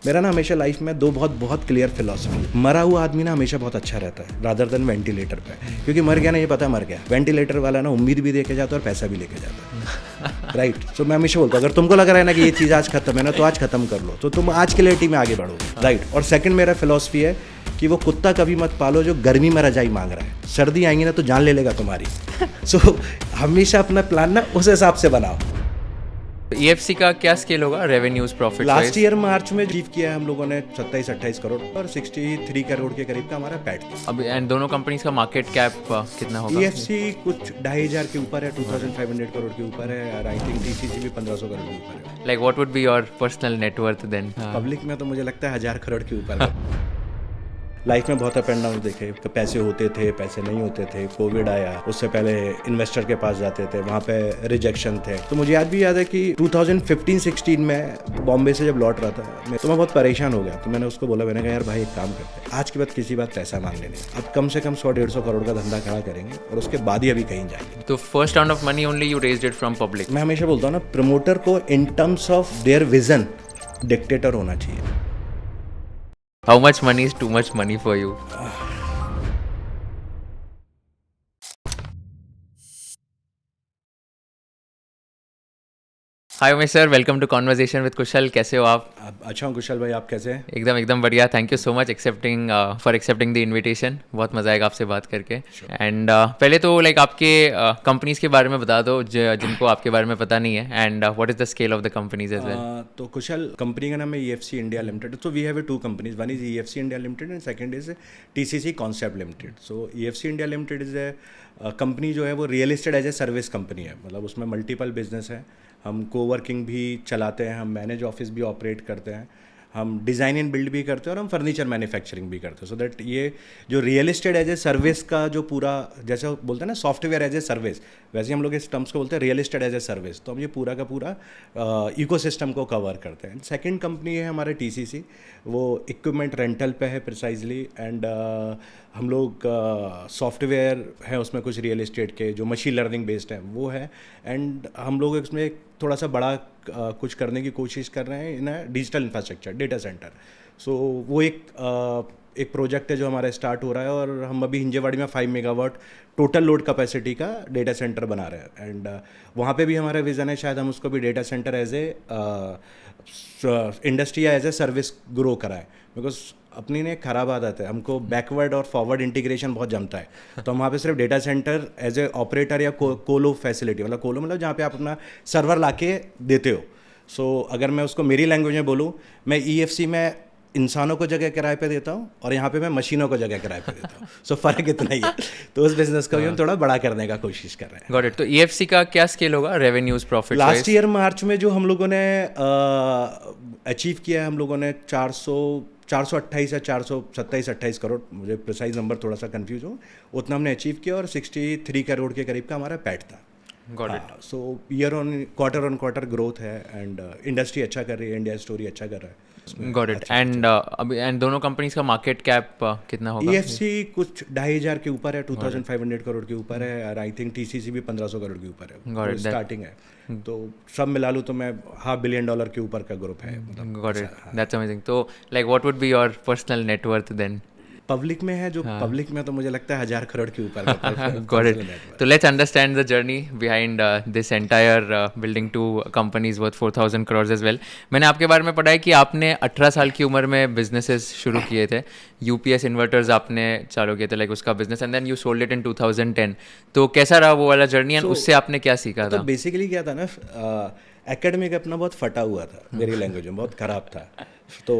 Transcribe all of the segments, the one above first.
मेरा ना हमेशा लाइफ में दो बहुत बहुत क्लियर फिलॉसफी। मरा हुआ आदमी ना हमेशा बहुत अच्छा रहता है रादर देन वेंटिलेटर पे, क्योंकि मर गया ना ये पता है मर गया। वेंटिलेटर वाला ना उम्मीद भी देके जाता है और पैसा भी लेके जाता है। राइट। सो मैं हमेशा बोलता हूँ अगर तुमको लग रहा है ना कि ये चीज़ आज खत्म है ना तो आज खत्म कर लो, तो तुम आज के लिए टीम में आगे बढ़ो। राइट। और सेकंड मेरा फिलॉसफी है कि वो कुत्ता कभी मत पालो जो गर्मी में रजाई मांग रहा है, सर्दी आएंगी ना तो जान ले लेगा तुम्हारी। सो हमेशा अपना प्लान ना उस हिसाब से बनाओ। EFC का क्या स्केल होगा revenues profit? Last year March में अचीव किया है हम लोगों ने 27-28 करोड़ और 63 करोड़ के करीब का हमारा पैट था। अब एंड दोनों कंपनीज का मार्केट कैप कितना होगा? EFC कुछ 2500 के ऊपर है, 2500 करोड़ के ऊपर है, और आई थिंक TCC भी 1500 करोड़ के ऊपर है। Like what would be your personal net worth then? Public में तो मुझे लगता है 1000 करोड़ के ऊपर है। लाइफ में बहुत अप एंड डाउन देखे, पैसे होते थे, पैसे नहीं होते थे, कोविड आया, उससे पहले इन्वेस्टर के पास जाते थे, वहाँ पे रिजेक्शन थे। तो मुझे आज भी याद है कि 2015-16 में बॉम्बे से जब लौट रहा था तो मैं बहुत परेशान हो गया। तो मैंने उसको बोला, मैंने कहा यार भाई एक काम करते हैं, आज के बाद किसी बात पैसा मांगने नहीं, अब कम से कम 100-150 करोड़ का धंधा खड़ा करेंगे और उसके बाद ही अभी कहीं जाएंगे। तो first round of money only you raised it from public? मैं हमेशा बोलता हूँ ना, प्रमोटर को in terms of their vision dictator होना चाहिए। How much money is too much money for you? Hi Umesh sir, welcome to conversation with Kushal. कैसे हो आप? अच्छा हूँ कुशल भाई, आप कैसे हैं? एकदम एकदम बढ़िया। Thank you so much for accepting the invitation. बहुत मज़ा आएगा आपसे बात करके। एंड पहले तो लाइक आपके कंपनीज़ के बारे में बता दो जिनको आपके बारे में पता नहीं है, and what is the scale of the companies as well. तो कुशल, कंपनी का नाम है EFC India limited. So we have two companies, one is EFC India limited and second is TCC concept limited. So EFC India limited is a company जो है वो real estate as a service company है, मतलब उसमें multiple business है। हम coworking भी चलाते हैं, हम मैनेज ऑफिस भी ऑपरेट करते हैं, हम डिज़ाइन एंड बिल्ड भी करते हैं और हम फर्नीचर मैन्युफैक्चरिंग भी करते हैं। सो दैट ये जो real estate as a service का जो पूरा, जैसे बोलते हैं ना सॉफ्टवेयर एज ए सर्विस, वैसे हम लोग इस टर्म्स को बोलते हैं real estate as a service. तो हम ये पूरा का पूरा इकोसिस्टम को कवर करते हैं। सेकंड कंपनी है हमारे TCC, वो इक्विपमेंट रेंटल पे है प्रिसाइजली, एंड हम लोग सॉफ्टवेयर है उसमें कुछ रियल एस्टेट के जो मशीन लर्निंग बेस्ड है वो है, एंड हम लोग इसमें थोड़ा सा बड़ा कुछ करने की कोशिश कर रहे हैं in digital infrastructure, data center. So वो एक प्रोजेक्ट है जो हमारा स्टार्ट हो रहा है, और हम अभी हिंजेवाड़ी में 5 मेगावाट टोटल लोड कैपेसिटी का डेटा सेंटर बना रहे हैं। एंड वहाँ पे भी हमारा विज़न है, शायद हम उसको भी data center as a industry या एज ए सर्विस ग्रो कराएं, बिकॉज अपनी ने खराब आदत है, हमको बैकवर्ड और फॉरवर्ड इंटीग्रेशन बहुत जमता है। तो हम वहाँ पे सिर्फ data center as a operator या कोलो फैसिलिटी, मतलब कोलो मतलब जहाँ पे आप अपना सर्वर ला के देते हो। सो अगर मैं उसको मेरी लैंग्वेज में बोलूँ, मैं EFC में इंसानों को जगह किराए पे देता हूँ और यहाँ पे मैं मशीनों को जगह किराए पे देता हूँ। सो फ़र्क इतना ही है। तो उस बिजनेस को भी हम थोड़ा बड़ा करने का कोशिश कर रहे हैं। Got it. तो EFC का क्या स्केल होगा revenues profit? Last year March में जो हम लोगों ने अचीव किया है, हम लोगों ने 428 या 427-28 करोड़, मुझे प्रिसाइज नंबर थोड़ा सा कंफ्यूज हो, उतना हमने अचीव किया और 63 करोड़ के करीब का हमारा पैट था। Got it. So on quarter growth है, एंड इंडस्ट्री अच्छा कर रही है, इंडिया स्टोरी अच्छा कर रहा है। Got it. एंड दोनों कंपनीज का मार्केट कैप कितना होगा? EFC कुछ 2500 के ऊपर है, 2500 करोड़ के ऊपर है, और आई थिंक TCC भी 1500 करोड़ के ऊपर है, स्टार्टिंग है। तो सब मिला लूँ तो मैं $500 बिलियन के ऊपर का ग्रुप है। Got it, that's amazing. तो like what would be your personal net worth then? Public में है जो पब्लिक में तो मुझे लगता है 1000 करोड़ के ऊपर। Got it. तो let's understand the journey behind this entire building two companies worth 4000 crore as well. मैंने आपके बारे में पढ़ा है कि आपने 18 साल की उम्र में बिजनेसेस शुरू किए थे। UPS इन्वर्टर्स आपने चालू किए थे, लाइक उसका business, and then you sold it in 2010। तो कैसा रहा वो वाला जर्नी, एंड उससे आपने क्या सीखा था? तो बेसिकली क्या था ना, एकेडमिक अपना बहुत फटा हुआ था, मेरी लैंग्वेज में बहुत ख़राब था। तो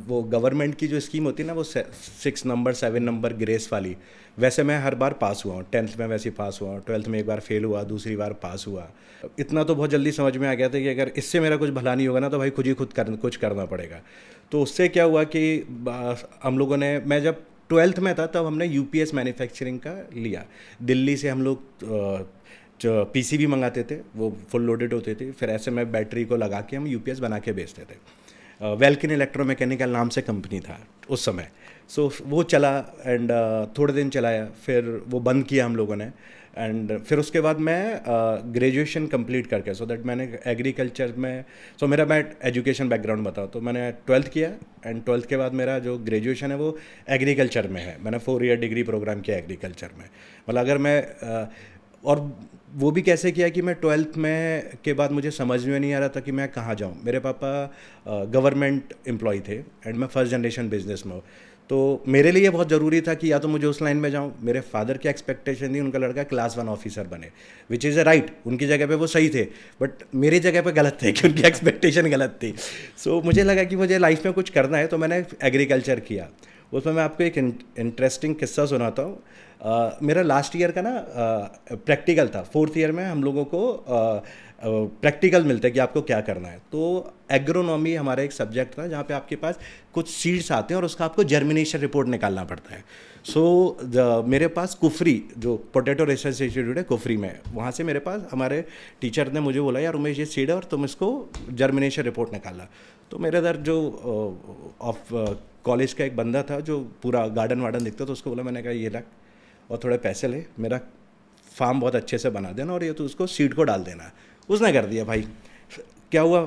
वो गवर्नमेंट की जो स्कीम होती है ना, वो 6 नंबर 7 नंबर ग्रेस वाली, वैसे मैं हर बार पास हुआ हूँ। 10th में वैसे ही पास हुआ हूँ, 12th में एक बार फेल हुआ, दूसरी बार पास हुआ। इतना तो बहुत जल्दी समझ में आ गया था कि अगर इससे मेरा कुछ भला नहीं होगा ना तो भाई कुछ करना पड़ेगा। तो उससे क्या हुआ कि हम लोगों ने, मैं जब 12th में था तब हमने UPS मैन्युफैक्चरिंग का लिया। दिल्ली से हम लोग जो PCB मंगाते थे, वो फुल लोडेड होते थे, फिर ऐसे में बैटरी को लगा के हम UPS बना के बेचते थे। वेल्किन इलेक्ट्रोमैकेनिकल नाम से कंपनी था उस समय। सो वो चला, एंड थोड़े दिन चलाया, फिर वो बंद किया हम लोगों ने, एंड फिर उसके बाद मैं ग्रेजुएशन कंप्लीट करके, सो दैट मैंने एग्रीकल्चर में, सो मेरा मैं एजुकेशन बैकग्राउंड बताऊँ तो मैंने 12th किया, एंड 12th के बाद मेरा जो ग्रेजुएशन है वो एग्रीकल्चर में है। मैंने 4 ईयर डिग्री प्रोग्राम किया एग्रीकल्चर में। मतलब अगर मैं और वो भी कैसे किया कि मैं 12th में के बाद मुझे समझ में नहीं आ रहा था कि मैं कहाँ जाऊँ। मेरे पापा गवर्नमेंट एम्प्लॉय थे एंड मैं फर्स्ट जनरेशन बिजनेस में हूँ, तो मेरे लिए बहुत ज़रूरी था कि या तो मुझे उस लाइन में जाऊँ। मेरे फादर की एक्सपेक्टेशन थी उनका लड़का क्लास 1 ऑफिसर बने, विच इज़ अ राइट, उनकी जगह पे वो सही थे, बट मेरी जगह पे गलत थे कि उनकी एक्सपेक्टेशन गलत थी। सो मुझे लगा कि मुझे लाइफ में कुछ करना है, तो मैंने एग्रीकल्चर किया। उसमें मैं आपको एक इंटरेस्टिंग किस्सा सुनाता हूँ। मेरा लास्ट ईयर का ना प्रैक्टिकल था। 4th ईयर में हम लोगों को प्रैक्टिकल मिलते हैं कि आपको क्या करना है। तो एग्रोनॉमी हमारा एक सब्जेक्ट था जहाँ पे आपके पास कुछ सीड्स आते हैं और उसका आपको जर्मिनेशन रिपोर्ट निकालना पड़ता है। सो मेरे पास कुफरी, जो पोटैटो रिसर्च इंस्टीट्यूट है कुफरी में, वहाँ से मेरे पास हमारे टीचर ने मुझे बोला, यार उमेश ये सीड है और तुम इसको जर्मिनेशन रिपोर्ट निकालना। तो मेरे इधर जो ऑफ कॉलेज का एक बंदा था जो पूरा गार्डन वार्डन दिखता, तो उसको बोला, मैंने कहा ये रख और थोड़े पैसे ले, मेरा फार्म बहुत अच्छे से बना देना और ये तो उसको सीड को डाल देना। उसने कर दिया भाई। क्या हुआ,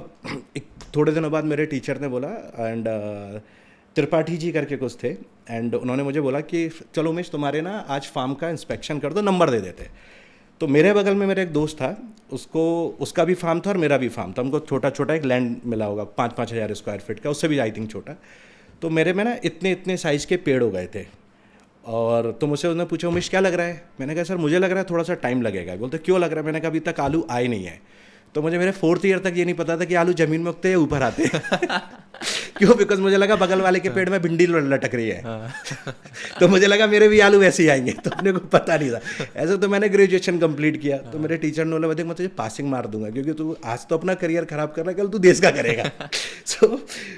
एक थोड़े दिनों बाद मेरे टीचर ने बोला, एंड त्रिपाठी जी करके कुछ थे, एंड उन्होंने मुझे बोला कि चलो उमेश तुम्हारे ना आज फार्म का इंस्पेक्शन कर दो, नंबर दे देते। तो मेरे बगल में मेरा एक दोस्त था, उसका भी फार्म था और मेरा भी फार्म था। हमको छोटा छोटा एक लैंड मिला होगा 5-5 हज़ार स्क्वायर फीट का, उससे भी आई थिंक छोटा। तो मेरे में ना इतने इतने साइज़ के पेड़ हो गए थे। और तो मुझसे उसने पूछा, उमेश क्या लग रहा है? मैंने कहा सर मुझे लग रहा है थोड़ा सा टाइम लगेगा। बोलते क्यों लग रहा है? मैंने कहा अभी तक आलू आए नहीं है। तो मुझे मेरे 4th ईयर तक ये नहीं पता था कि आलू ज़मीन में उगते या ऊपर आते हैं। क्यों? बिकॉज मुझे लगा बगल वाले के पेड़ में भिंडी लटक रही है। तो मुझे लगा मेरे भी आलू वैसे ही आएंगे, तो अपने को पता नहीं था। ऐसे तो मैंने ग्रेजुएशन कंप्लीट किया, तो मेरे टीचर ने बोला, मैं तुझे पासिंग मार दूंगा क्योंकि तू आज तो अपना करियर खराब कर रहा है, कल तू देश का करेगा।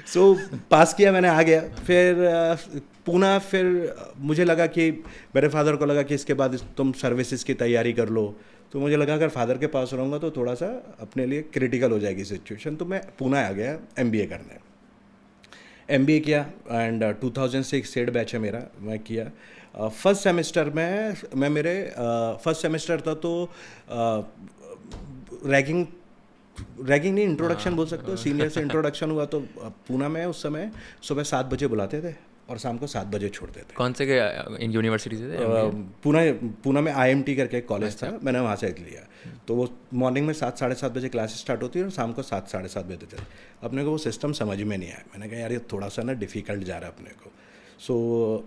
सो पास किया मैंने, आ गया। फिर पूना, फिर मुझे लगा कि मेरे फादर को लगा कि इसके बाद तुम सर्विसेज की तैयारी कर लो। तो मुझे लगा अगर फादर के पास रहूँगा तो थोड़ा सा अपने लिए क्रिटिकल हो जाएगी सिचुएशन। तो मैं पूना आ गया MBA करने। MBA किया एंड 2006 सेड बैच है मेरा, मैं किया। फर्स्ट सेमेस्टर में मैं मेरे फर्स्ट सेमेस्टर था तो रैगिंग नहीं, इंट्रोडक्शन बोल सकते हो, सीनियर से इंट्रोडक्शन हुआ। तो पूना में उस समय सुबह 7 बजे बुलाते थे और शाम को 7 बजे छोड़ते थे। कौन से यूनिवर्सिटी से थे? पूना में IMT करके एक कॉलेज था, मैंने वहाँ से लिया। तो वो मॉर्निंग में 7-7:30 बजे क्लास स्टार्ट होती है और शाम को 7-7:30 बजे तक। अपने को वो सिस्टम समझ में नहीं आया। मैंने कहा यार ये थोड़ा सा ना डिफ़िकल्ट जा रहा है अपने को। सो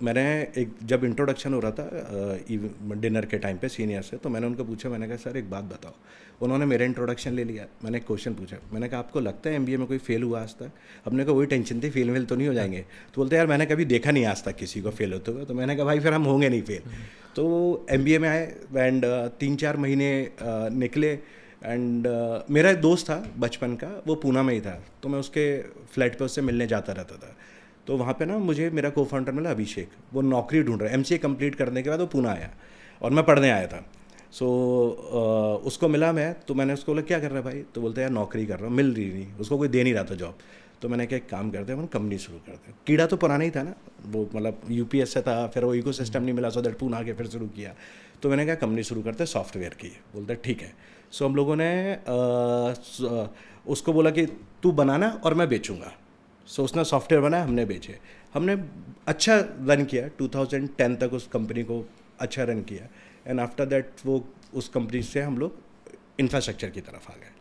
मैंने एक जब इंट्रोडक्शन हो रहा था डिनर के टाइम पे सीनियर से, तो मैंने उनको पूछा, मैंने कहा सर एक बात बताओ। उन्होंने मेरा इंट्रोडक्शन ले लिया। मैंने एक क्वेश्चन पूछा, मैंने कहा आपको लगता है MBA में कोई फेल हुआ आज तक? अपने को वही टेंशन थी, फेल तो नहीं हो जाएंगे? तो बोलते यार मैंने कभी देखा नहीं आज तक किसी को फेल होते हुए। तो मैंने कहा भाई फिर हम होंगे नहीं फेल। तो MBA में आए एंड 3-4 महीने निकले एंड मेरा एक दोस्त था बचपन का, वो पूना में ही था, तो मैं उसके फ्लैट पे उससे मिलने जाता रहता था। तो वहाँ पे ना मुझे मेरा को-फाउंडर मिला अभिषेक, वो नौकरी ढूंढ रहा है। MCA कंप्लीट करने के बाद वो पूना आया और मैं पढ़ने आया था। सो उसको मिला मैं, तो मैंने उसको बोला क्या कर रहा है भाई? तो बोलते यार नौकरी कर रहा हूँ, मिल रही नहीं, उसको कोई दे नहीं रहा था जॉब। तो मैंने क्या एक काम करते हैं, हम कंपनी शुरू करते हैं। कीड़ा तो पुराना ही था ना, वो मतलब UPS से था, फिर वो इकोसिस्टम नहीं मिला, सो दैट पूना आके फिर शुरू किया। तो मैंने कहा कंपनी शुरू करते हैं सॉफ्टवेयर की। बोलते ठीक है। सो हम लोगों ने उसको बोला कि तू बनाना और मैं बेचूंगा। सो उसने सॉफ्टवेयर बनाया, हमने बेचे। हमने अच्छा रन किया, 2010 तक उस कंपनी को अच्छा रन किया। एंड आफ्टर दैट वो उस कंपनी से हम लोग इंफ्रास्ट्रक्चर की तरफ आ गए।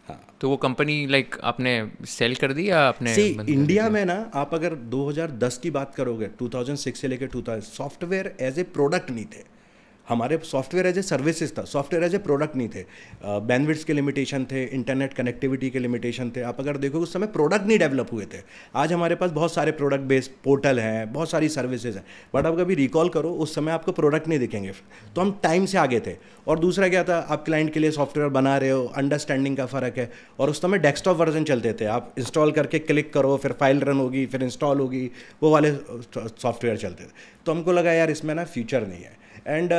हाँ, तो वो कंपनी लाइक आपने सेल कर दी या आपने? इंडिया में ना आप अगर 2010 की बात करोगे, 2006 से लेकर 2000, सॉफ्टवेयर एज ए प्रोडक्ट नहीं थे हमारे। सॉफ्टवेयर एज ए सर्विसेज था, सॉफ्टवेयर एज ए प्रोडक्ट नहीं थे। बैंडविड्थ के लिमिटेशन थे, इंटरनेट कनेक्टिविटी के लिमिटेशन थे। आप अगर देखो उस समय प्रोडक्ट नहीं डेवलप हुए थे। आज हमारे पास बहुत सारे प्रोडक्ट बेस्ड पोर्टल हैं, बहुत सारी सर्विसेज हैं, बट आप कभी रिकॉल करो उस समय आपको प्रोडक्ट नहीं दिखेंगे। तो हम टाइम से आगे थे। और दूसरा क्या था, आप क्लाइंट के लिए सॉफ्टवेयर बना रहे हो, अंडरस्टैंडिंग का फ़र्क है। और उस समय डेस्कटॉप वर्जन चलते थे, आप इंस्टॉल करके क्लिक करो, फिर फाइल रन होगी, फिर इंस्टॉल होगी, वो वाले सॉफ्टवेयर चलते थे। तो हमको लगा यार इसमें ना फ्यूचर नहीं है। एंड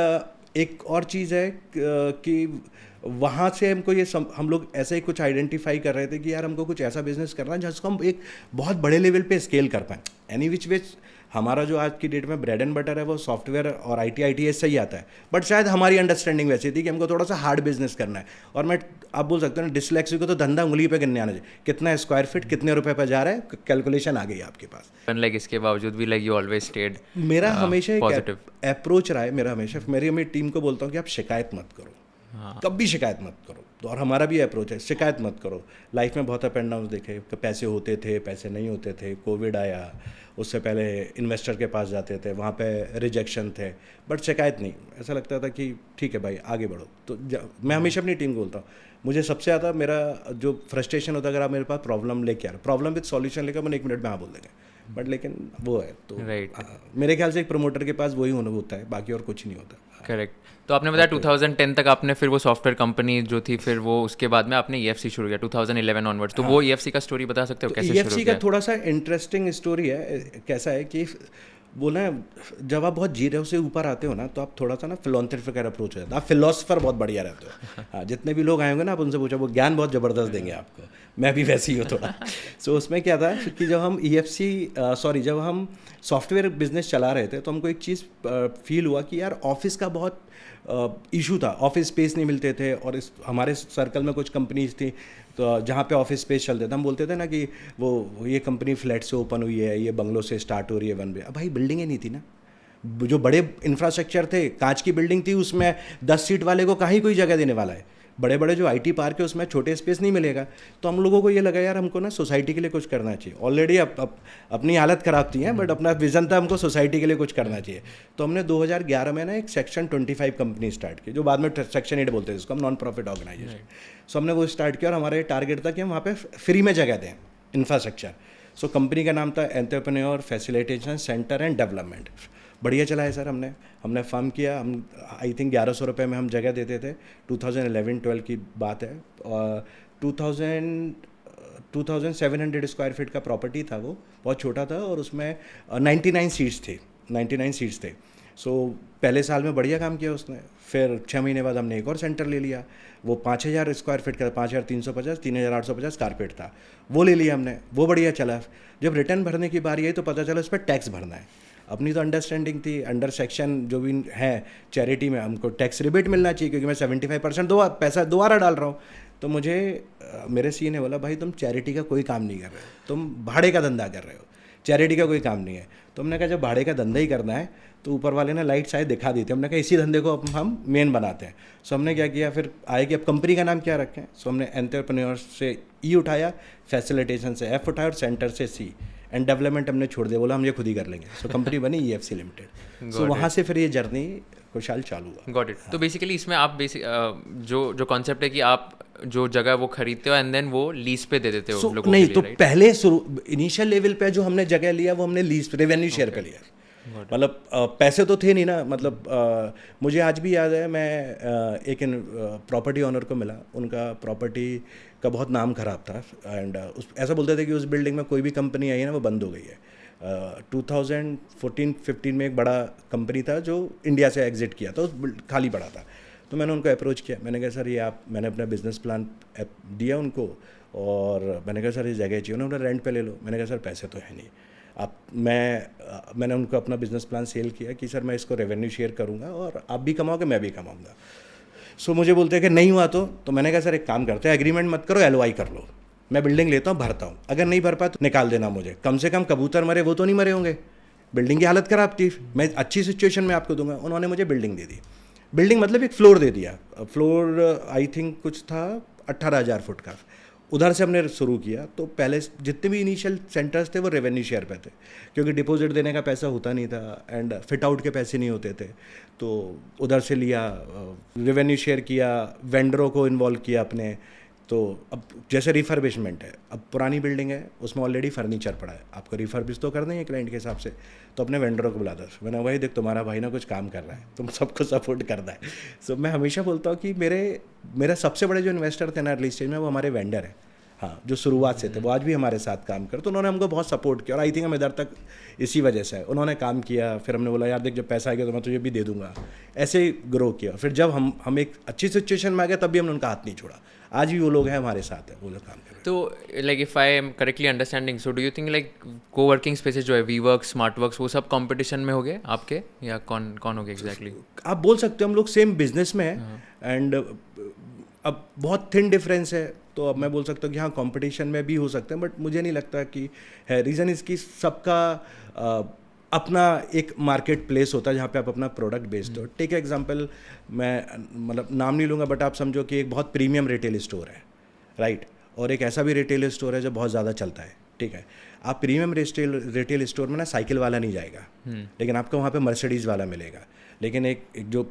एक और चीज़ है कि वहाँ से हमको ये हम लोग ऐसे ही कुछ आइडेंटिफाई कर रहे थे कि यार हमको कुछ ऐसा बिजनेस करना है जिसको हम एक बहुत बड़े लेवल पे स्केल कर पाएँ। एनी विच वे हमारा जो आज की डेट में ब्रेड एंड बटर है वो सॉफ्टवेयर और ITITS से ही आता है, बट शायद हमारी अंडरस्टैंडिंग वैसी थी कि हमको थोड़ा सा हार्ड बिजनेस करना है। और मैं, आप बोल सकते हो ना, डिसलेक्सी को तो धंधा उंगली पे गिनने आना चाहिए, कितना स्क्वायर फीट कितने रुपए पर जा रहा है, कैलकुलेशन आ गई आपके पास। लाइक इसके बावजूद भी लाइक यू ऑलवेज स्टेड मेरा हमेशा एक पॉजिटिव अप्रोच रहा है, मेरा हमेशा, मेरी टीम को बोलता हूँ कि आप शिकायत मत करो, कभी शिकायत मत करो। तो और हमारा भी अप्रोच है, शिकायत मत करो। लाइफ में बहुत अप एंड डाउन देखे, पैसे होते थे, पैसे नहीं होते थे, कोविड आया, उससे पहले इन्वेस्टर के पास जाते थे, वहाँ पे रिजेक्शन थे, बट शिकायत नहीं। ऐसा लगता था कि ठीक है भाई आगे बढ़ो। तो मैं हमेशा अपनी टीम को बोलता हूँ, मुझे सबसे ज़्यादा मेरा जो फ्रस्ट्रेशन होता है, अगर आप मेरे पास प्रॉब्लम लेके आ रहे, प्रॉब्लम विद सॉल्यूशन लेकर, मैंने 1 मिनट में हाँ बोल देंगे, बट लेकिन वो है तो Right. मेरे ख्याल से एक प्रमोटर के पास वही होना होता है, बाकी और कुछ नहीं होता। करेक्ट। तो आपने बताया 2010 तक आपने फिर वो सॉफ्टवेयर कंपनी जो थी, फिर वो उसके बाद में आपने EFC शुरू किया 2011 ऑनवर्ड्स। तो वो EFC का स्टोरी बता सकते हो, तो कैसे शुरू EFC किया? का थोड़ा सा इंटरेस्टिंग स्टोरी है। कैसा है कि बोला है, जब आप बहुत जीरो से ऊपर आते हो ना, तो आप थोड़ा सा ना फिलोसफिकल अप्रोच हो जाता है, आप फिलोसफर बहुत बढ़िया रहते हो। हाँ, जितने भी लोग आए होंगे ना, आप उनसे पूछो, वो ज्ञान बहुत ज़बरदस्त देंगे आपको। मैं भी वैसे ही हूँ थोड़ा। सो उसमें क्या था कि जब हम जब हम सॉफ्टवेयर बिजनेस चला रहे थे, तो हमको एक चीज़ फील हुआ कि यार ऑफिस का बहुत इशू था, ऑफिस स्पेस नहीं मिलते थे। और हमारे सर्कल में कुछ कंपनीज थी तो जहाँ पे ऑफिस स्पेस चलते थे, हम बोलते थे ना कि वो ये कंपनी फ्लैट से ओपन हुई है, ये बंगलो से स्टार्ट हो रही है, 1 वे। अब भाई बिल्डिंगें नहीं थी ना, जो बड़े इंफ्रास्ट्रक्चर थे, कांच की बिल्डिंग थी, उसमें 10 सीट वाले को कहीं कोई जगह देने वाला है। बड़े बड़े जो IT पार्क है, उसमें छोटे स्पेस नहीं मिलेगा। तो हम लोगों को ये लगा यार हमको ना सोसाइटी के लिए कुछ करना चाहिए। ऑलरेडी अपनी हालत ख़राब थी है, बट अपना विज़न था हमको सोसाइटी के लिए कुछ करना चाहिए। तो हमने 2011 में ना एक सेक्शन 25 कंपनी स्टार्ट की, जो बाद में सेक्शन 8 बोलते थे उसको, हम नॉन प्रॉफिट ऑर्गेनाइजेशन। सो हमने वो स्टार्ट किया और हमारा ये टारगेट था कि हम वहाँ पे फ्री में जगह दें, इंफ्रास्ट्रक्चर। सो कंपनी का नाम था entrepreneur facilitation centre and development. बढ़िया चला है सर। हमने फर्म किया, हम आई थिंक 1100 रुपये में हम जगह देते थे। 2011-12 की बात है। और 2700 स्क्वायर फीट का प्रॉपर्टी था, वो बहुत छोटा था, और उसमें 99 सीट्स थे। सो पहले साल में बढ़िया काम किया उसने। फिर 6 महीने बाद हमने एक और सेंटर ले लिया, वो 5000 स्क्वायर फीट का, 5350, 3850 कारपेट था, वो ले लिया हमने, वो बढ़िया चला। जब रिटर्न भरने की बारी आई तो पता चला उस पर टैक्स भरना है। अपनी तो अंडरस्टैंडिंग थी, अंडर सेक्शन जो भी है चैरिटी में हमको टैक्स रिबेट मिलना चाहिए, क्योंकि मैं 75% पैसा दोबारा डाल रहा हूँ। तो मुझे मेरे सी ने बोला, भाई तुम चैरिटी का कोई काम नहीं कर रहे हो, तुम भाड़े का धंधा कर रहे हो, चैरिटी का कोई काम नहीं है। तो हमने कहा जब भाड़े का धंधा ही करना है तो ऊपर वाले ने लाइट शायद दिखा दी थी, हमने कहा इसी धंधे को हम मेन बनाते हैं। सो हमने क्या किया, फिर आए कि अब कंपनी का नाम क्या रखें। सो हमने एंटरप्रेन्योर से E उठाया, फैसिलिटेशन से F उठाया, और सेंटर से C, एंड डेवलपमेंट हमने छोड़ दिया, बोला हम ये खुद ही कर लेंगे। सो कंपनी बनी EFC लिमिटेड। सो वहाँ से फिर ये जर्नी खुशहाल चालू हुआ। Got it. तो बेसिकली इसमें आप जो कॉन्सेप्ट है कि आप जो जगह वो खरीदते हो एंड देन वो लीज पे दे देते हो लोगों नहीं के तो लिए, right? पहले इनिशियल लेवल पे जो हमने जगह लिया वो हमने लीज रेवेन्यू शेयर पे लिया। मतलब पैसे तो थे नहीं ना। मतलब मुझे आज भी याद है, मैं एक प्रॉपर्टी ऑनर को मिला, उनका प्रॉपर्टी का बहुत नाम खराब था, एंड ऐसा बोलते थे कि उस बिल्डिंग में कोई भी कंपनी आई है ना वो बंद हो गई है। 2014-15 में एक बड़ा कंपनी था जो इंडिया से एग्जिट किया था, खाली पड़ा था। तो मैंने उनको अप्रोच किया, मैंने कहा सर ये मैंने अपना बिजनेस प्लान दिया उनको, और मैंने कहा सर ये जगह चाहिए, उन्होंने रेंट पे ले लो। मैंने कहा सर पैसे तो है नहीं। मैंने उनको अपना बिजनेस प्लान सेल किया कि सर मैं इसको रेवेन्यू शेयर करूंगा और आप भी कमाओगे मैं भी कमाऊंगा। सो मुझे बोलते हैं कि नहीं हुआ तो मैंने कहा सर एक काम करते हैं, एग्रीमेंट मत करो, LOI कर लो, मैं बिल्डिंग लेता हूँ, भरता हूँ, अगर नहीं भर पाया तो निकाल देना मुझे, कम से कम कबूतर मरे वो तो नहीं मरे होंगे। बिल्डिंग की हालत ख़राब थी, मैं अच्छी सिचुएशन में आपको दूंगा। उन्होंने मुझे बिल्डिंग दे दी, बिल्डिंग मतलब एक फ्लोर दे दिया। फ्लोर आई थिंक कुछ था 18,000 फुट का। उधर से हमने शुरू किया। तो पहले जितने भी इनिशियल सेंटर्स थे वो रेवेन्यू शेयर पे थे, क्योंकि डिपॉजिट देने का पैसा होता नहीं था एंड फिट आउट के पैसे नहीं होते थे। तो उधर से लिया, रेवेन्यू शेयर किया, वेंडरों को इन्वॉल्व किया अपने। तो अब जैसे रिफर्बिशमेंट है, अब पुरानी बिल्डिंग है उसमें ऑलरेडी फर्नीचर पड़ा है, आपको रिफर्बिश तो करना ही है क्लाइंट के हिसाब से। तो अपने वेंडरों को बुलाता, मैंने वही देख तुम्हारा भाई ना कुछ काम कर रहा है, तुम सबको सपोर्ट करना है। सो मैं हमेशा बोलता हूँ कि मेरा सबसे बड़े जो इन्वेस्टर थे ना अर्ली स्टेज में वो हमारे वेंडर है। हाँ, जो शुरुआत से थे वो आज भी हमारे साथ काम कर, तो उन्होंने हमको बहुत सपोर्ट किया और आई थिंक हम इधर तक इसी वजह से है। उन्होंने काम किया, फिर हमने बोला यार देख जब पैसा आएगा तो मैं तुझे भी दे दूंगा, ऐसे ही ग्रो किया। फिर जब हम एक अच्छी सिचुएशन में आ गए तब भी हमने उनका हाथ नहीं छोड़ा। आज भी वो लोग हैं हमारे साथ है, वो लोग काम कर रहे हैं। तो like if I am correctly understanding, so do you think like को वर्किंग स्पेसेस जो है वी वर्क, स्मार्ट वर्क्स, वो सब कंपटीशन में हो गए आपके, या कौन कौन हो गए एग्जैक्टली? आप बोल सकते हो हम लोग सेम बिजनेस में हैं एंड अब बहुत थिन डिफरेंस है, तो अब मैं बोल सकता हूँ कि हाँ कंपटीशन में भी हो सकते हैं, बट मुझे नहीं लगता कि है। रीज़न इसकी सबका अपना एक मार्केट प्लेस होता है जहाँ पे आप अपना प्रोडक्ट बेचते हो। टेक एग्जांपल, मैं मतलब नाम नहीं लूँगा, बट आप समझो कि एक बहुत प्रीमियम रिटेल स्टोर है, राइट, और एक ऐसा भी रिटेल स्टोर है जो बहुत ज़्यादा चलता है, ठीक है। आप प्रीमियम रिटेल स्टोर में ना साइकिल वाला नहीं जाएगा, लेकिन आपको वहाँ पे मर्सिडीज़ वाला मिलेगा। लेकिन एक जो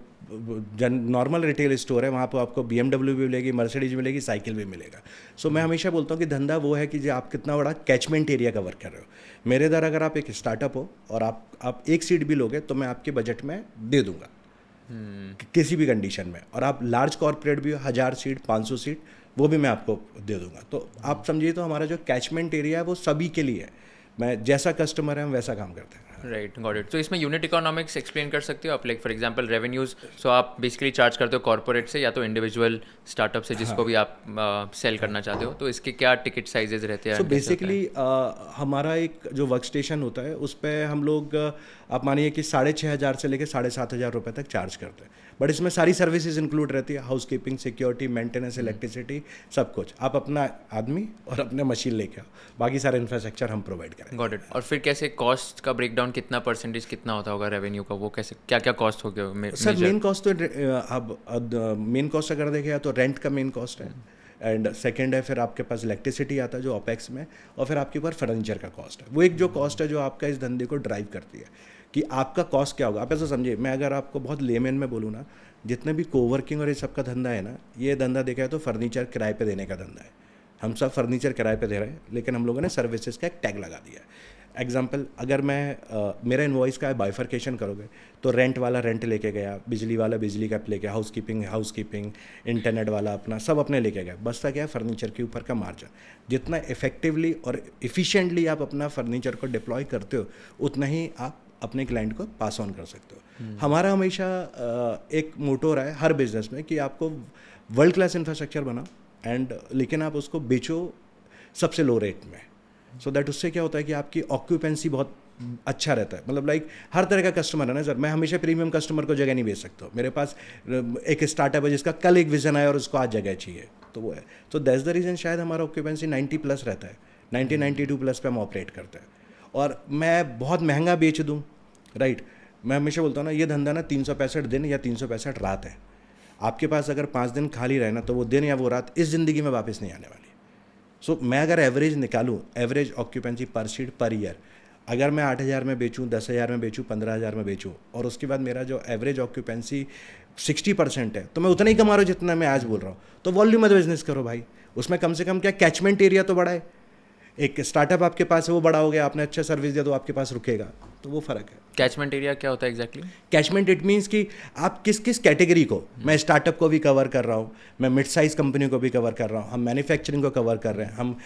नॉर्मल रिटेल स्टोर है वहाँ पर आपको BMW भी मिलेगी, मर्सिडीज मिलेगी, साइकिल भी मिलेगा। सो मैं हमेशा बोलता हूँ कि धंधा वो है कि जो आप कितना बड़ा कैचमेंट एरिया कवर कर रहे हो। मेरे इधर अगर आप एक स्टार्टअप हो और आप एक सीट भी लोगे तो मैं आपके बजट में दे दूंगा किसी भी कंडीशन में, और आप लार्ज कॉर्पोरेट भी हो, 1000 सीट 500 सीट, वो भी मैं आपको दे दूंगा। तो आप समझिए तो हमारा जो कैचमेंट एरिया है वो सभी के लिए है। मैं जैसा कस्टमर है हम वैसा काम करते हैं। Right, got it. तो इसमें यूनिट इकोनॉमिक्स एक्सप्लेन कर सकते हो आप, लाइक फॉर एग्जांपल रेवेन्यूज, सो आप बेसिकली चार्ज करते हो कॉर्पोरेट से या तो इंडिविजुअल स्टार्टअप से जिसको भी आप सेल करना चाहते हो, तो इसके क्या टिकट साइजेस रहते हैं? सो बेसिकली हमारा एक जो वर्क स्टेशन होता है उस पर हम लोग आप मानिए कि 6,500 से लेकर 7,500 रुपये तक चार्ज करते हैं, बट इसमें सारी सर्विसेज इंक्लूड रहती है, house keeping, security, maintenance, electricity, सब कुछ। आप अपना आदमी और अपने मशीन लेके आओ, बाकी सारा इंफ्रास्ट्रक्चर हम प्रोवाइड करें। Got it. और फिर कैसे कॉस्ट का ब्रेकडाउन, कितना परसेंटेज कितना होता होगा रेवेन्यू का, वो कैसे क्या क्या कॉस्ट हो गया? सर मेन कॉस्ट तो अब मेन कॉस्ट अगर देखें तो रेंट का मेन कॉस्ट है, एंड सेकेंड है फिर आपके पास इलेक्ट्रिसिटी आता है जो ऑपेक्स में, और फिर आपके ऊपर फर्नीचर का कॉस्ट है। वो एक जो कॉस्ट है जो आपका इस धंधे को ड्राइव करती है कि आपका कॉस्ट क्या होगा। आप ऐसा समझिए, मैं अगर आपको बहुत लेमैन में बोलूँ ना, जितने भी कोवर्किंग और ये सब का धंधा है ना, ये धंधा देखा है तो फर्नीचर किराए पे देने का धंधा है। हम सब फर्नीचर किराए पे दे रहे हैं, लेकिन हम लोगों ने सर्विसेज का एक टैग लगा दिया है। एग्जाम्पल, अगर मैं मेरा इन्वॉइस का बाइफर्केशन करोगे तो रेंट वाला रेंट लेके गया, बिजली वाला बिजली का लेके, हाउस कीपिंग, इंटरनेट वाला अपना सब अपने लेके गया। बसता क्या है, फर्नीचर के ऊपर का मार्जिन। जितना इफेक्टिवली और इफ़िशिएंटली आप अपना फर्नीचर को डिप्लॉय करते हो, उतना ही आप अपने क्लाइंट को पास ऑन कर सकते हो। हमारा हमेशा एक मोटो रहा है हर बिजनेस में कि आपको वर्ल्ड क्लास इंफ्रास्ट्रक्चर बनाओ एंड लेकिन आप उसको बेचो सबसे लो रेट में, सो दैट उससे क्या होता है कि आपकी ऑक्यूपेंसी बहुत अच्छा रहता है। मतलब लाइक हर तरह का कस्टमर है ना सर, मैं हमेशा प्रीमियम कस्टमर को जगह नहीं बेच सकता। मेरे पास एक स्टार्टअप है जिसका कल एक विजन आया और उसको आज जगह चाहिए, तो वो है। तो दैट्स द रीज़न शायद हमारा ऑक्यूपेंसी 90+ रहता है, 92+ पे हम ऑपरेट करते हैं। और मैं बहुत महंगा बेच दूँ, राइट, मैं हमेशा बोलता हूँ ना, ये धंधा ना 365 दिन या 365 रात है। आपके पास अगर 5 दिन खाली रहे ना, तो वो दिन या वो रात इस ज़िंदगी में वापस नहीं आने वाली। सो मैं अगर एवरेज निकालूँ, एवरेज ऑक्यूपेंसी पर सीट पर ईयर, अगर मैं 8,000 में बेचूँ, 10,000 में बेचूँ, 15,000 में बेचूँ, और उसके बाद मेरा जो एवरेज ऑक्यूपेंसी 60% है, तो मैं उतना ही कमा रहा हूँ जितना मैं आज बोल रहा हूँ। तो वॉल्यूम में बिजनेस करो भाई, उसमें कम से कम क्या कैचमेंट एरिया तो बड़ा है। एक स्टार्टअप आपके पास है वो बड़ा हो गया, आपने अच्छा सर्विस दिया तो आपके पास रुकेगा, तो वो फ़र्क है। कैचमेंट एरिया क्या होता है एग्जैक्टली? कैचमेंट इट मीन्स कि आप किस किस कैटेगरी को, मैं स्टार्टअप को भी कवर कर रहा हूँ, मैं मिड साइज़ कंपनी को भी कवर कर रहा हूँ, हम मैन्युफैक्चरिंग को कवर कर रहे हैं, हम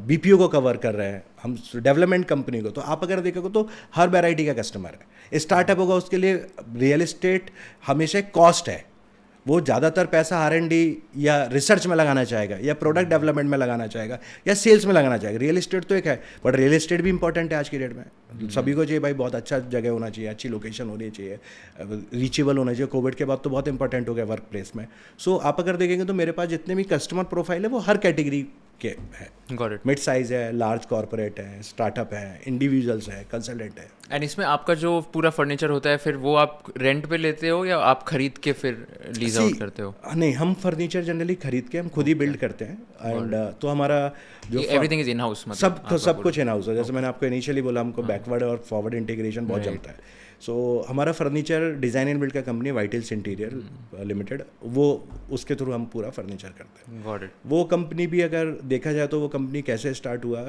BPO को कवर कर रहे हैं, हम डेवलपमेंट कंपनी को। तो आप अगर देखोगे तो हर वैरायटी का कस्टमर है। स्टार्टअप होगा उसके लिए रियल एस्टेट हमेशा कॉस्ट है, वो ज़्यादातर पैसा R&D या रिसर्च में लगाना चाहेगा, या प्रोडक्ट डेवलपमेंट में लगाना चाहेगा, या सेल्स में लगाना चाहेगा। रियल एस्टेट तो एक है, बट रियल एस्टेट भी इंपॉर्टेंट है आज की डेट में। सभी को चाहिए भाई बहुत अच्छा जगह होना चाहिए, अच्छी लोकेशन होनी चाहिए, रीचेबल होना चाहिए। कोविड के बाद तो बहुत इंपॉर्टेंट हो गया वर्क प्लेस में। सो आप अगर देखेंगे तो मेरे पास जितने भी कस्टमर प्रोफाइल है वो हर कैटेगरी के है। Got it. मिड साइज़ है, लार्ज कॉर्पोरेट है, स्टार्टअप है, इंडिविजुअल्स है, कंसल्टेंट है। एंड इसमें आपका जो पूरा फर्नीचर होता है फिर वो आप रेंट पे लेते हो या आप खरीद के फिर लीज आउट करते हो? नहीं, हम फर्नीचर जनरली खरीद के हम खुद ही बिल्ड करते हैं, एंड तो हमारा जो एवरीथिंग इज इन हाउस, मतलब सब कुछ इन हाउस है। जैसे मैंने आपको इनिशियली बोला, हमको बैकवर्ड और फॉरवर्ड इंटीग्रेशन बहुत जमता है। सो हमारा फर्नीचर डिज़ाइन एंड बिल्ड का कंपनी वाइटल्स इंटीरियर लिमिटेड, वो उसके थ्रू हम पूरा फर्नीचर करते हैं। Got it. वो कंपनी भी अगर देखा जाए तो वो कंपनी कैसे स्टार्ट हुआ,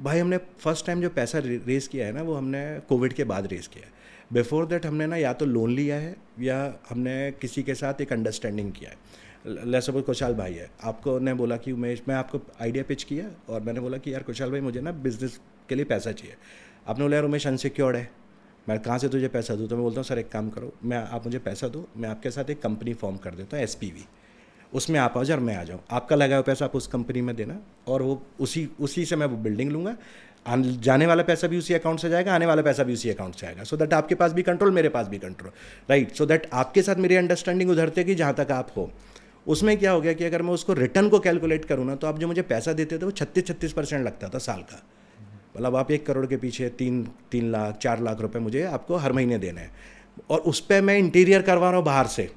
भाई हमने फर्स्ट टाइम जो पैसा रेज़ किया है ना, वो हमने कोविड के बाद रेज़ किया है। बिफोर दैट हमने ना या तो लोन लिया है या हमने किसी के साथ एक अंडरस्टैंडिंग किया है, लेट्स सपोज कुशाल भाई है, आपको ने बोला कि उमेश, मैं आपको आइडिया पिच किया और मैंने बोला कि यार कुशाल भाई मुझे ना बिज़नेस के लिए पैसा चाहिए। आपने बोला यार उमेश अनसिक्योर्ड है, मैं कहाँ से तुझे पैसा दूँ? तो मैं बोलता हूँ सर एक काम करो, आप मुझे पैसा दो, मैं आपके साथ एक कंपनी फॉर्म कर देता हूँ SPV, उसमें आप आ जाओ और मैं आ जाऊँ, आपका लगाया हुआ पैसा आप उस कंपनी में देना और वो उसी से मैं वो बिल्डिंग लूँगा, जाने वाला पैसा भी उसी अकाउंट से जाएगा, आने वाला पैसा भी उसी अकाउंट से आएगा, सो दैट आपके पास भी कंट्रोल, मेरे पास भी कंट्रोल, राइट। सो दैट आपके साथ मेरी अंडरस्टैंडिंग उधरते कि जहाँ तक आप हो। उसमें क्या हो गया कि अगर मैं उसको रिटर्न को कैलकुलेट करूँ ना, तो आप जो मुझे पैसा देते थे वो 36% लगता था साल का। मतलब आप 1 करोड़ के पीछे 3 लाख 4 लाख रुपए मुझे आपको हर महीने देने हैं, और उस पर मैं इंटीरियर करवा रहा हूँ बाहर से,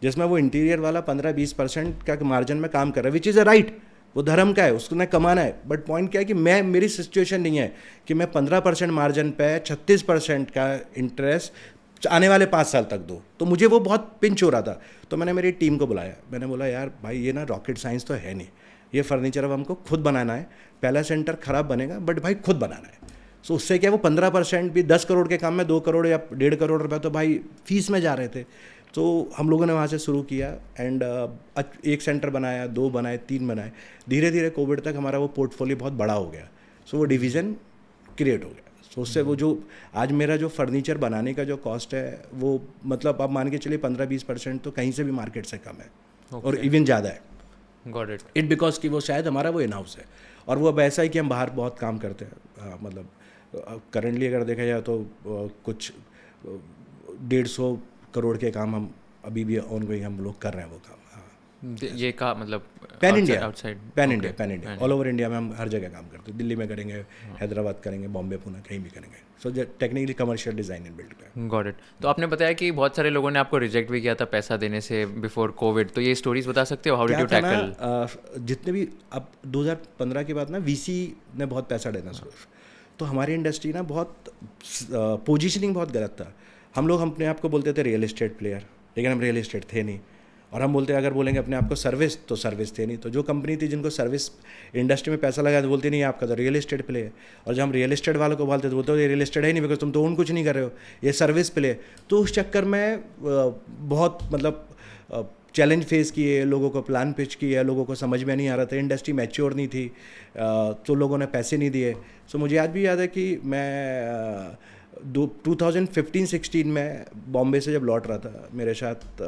जिसमें वो इंटीरियर वाला 15-20% का मार्जिन में काम कर रहा है, विच इज़ अ राइट, वो धर्म का है, उसने कमाना है। बट पॉइंट क्या है कि मेरी सिचुएशन नहीं है कि मैं 15% मार्जिन पे 36% का इंटरेस्ट आने वाले 5 साल तक दो, तो मुझे वो बहुत पिंच हो रहा था। तो मैंने मेरी टीम को बुलाया, मैंने बोला यार भाई ये ना रॉकेट साइंस तो है नहीं, ये फर्नीचर अब हमको खुद बनाना है, पहला सेंटर खराब बनेगा बट भाई खुद बनाना है। सो उससे क्या वो 15% भी 10 करोड़ के काम में 2 करोड़ या 1.5 करोड़ रुपए तो भाई फीस में जा रहे थे। तो हम लोगों ने वहाँ से शुरू किया एंड 1 सेंटर बनाया, 2 बनाए, 3 बनाए, धीरे धीरे कोविड तक हमारा वो पोर्टफोलियो बहुत बड़ा हो गया। सो वो डिवीज़न क्रिएट हो गया। सो उससे वो जो आज मेरा जो फर्नीचर बनाने का जो कॉस्ट है वो मतलब आप मान के चलिए 15-20% तो कहीं से भी मार्केट से कम है और इवन ज़्यादा है। गॉट इट बिकॉज कि वो शायद हमारा वो इन हाउस है और वो अब ऐसा ही कि हम बाहर बहुत काम करते हैं। मतलब करंटली अगर देखा जाए तो कुछ 150 करोड़ के काम हम अभी भी ऑन गोइंग हम लोग कर रहे हैं वो काम। ये का मतलब pan India, outside pan India all over India में हम हर जगह काम करते हैं। दिल्ली में करेंगे, हैदराबाद करेंगे, बॉम्बे, पुणे, कहीं भी करेंगे। So technically commercial design and build का। Got it. तो आपने बताया कि बहुत सारे लोगों ने आपको रिजेक्ट भी किया था पैसा देने से बिफोर कोविड, तो ये स्टोरीज बता सकते हो, हाउ डिड यू टैकल? जितने भी अब 2015 के बाद ना VC ने बहुत पैसा देना शुरू, तो हमारी इंडस्ट्री ना बहुत पोजीशनिंग बहुत गलत था। हम लोग अपने आप को बोलते थे रियल एस्टेट प्लेयर, लेकिन हम रियल एस्टेट थे नहीं। और हम बोलते अगर बोलेंगे अपने आप को सर्विस, तो सर्विस थे नहीं। तो जो कंपनी थी जिनको सर्विस इंडस्ट्री में पैसा लगा तो बोलते नहीं आपका तो रियल एस्टेट प्ले है। और जब हम रियल एस्टेट वालों को बोलते तो बोलते ये रियल एस्टेट है नहीं, बिकॉज तुम तो ओन कुछ नहीं कर रहे हो, ये सर्विस प्ले। तो उस चक्कर में बहुत मतलब चैलेंज फेस किए, लोगों को प्लान पिच किया, लोगों को समझ में नहीं आ रहा था, इंडस्ट्री मैच्योर नहीं थी, तो लोगों ने पैसे नहीं दिए। सो मुझे आज भी याद है कि मैं 2015-16 में बॉम्बे से जब लौट रहा था, मेरे साथ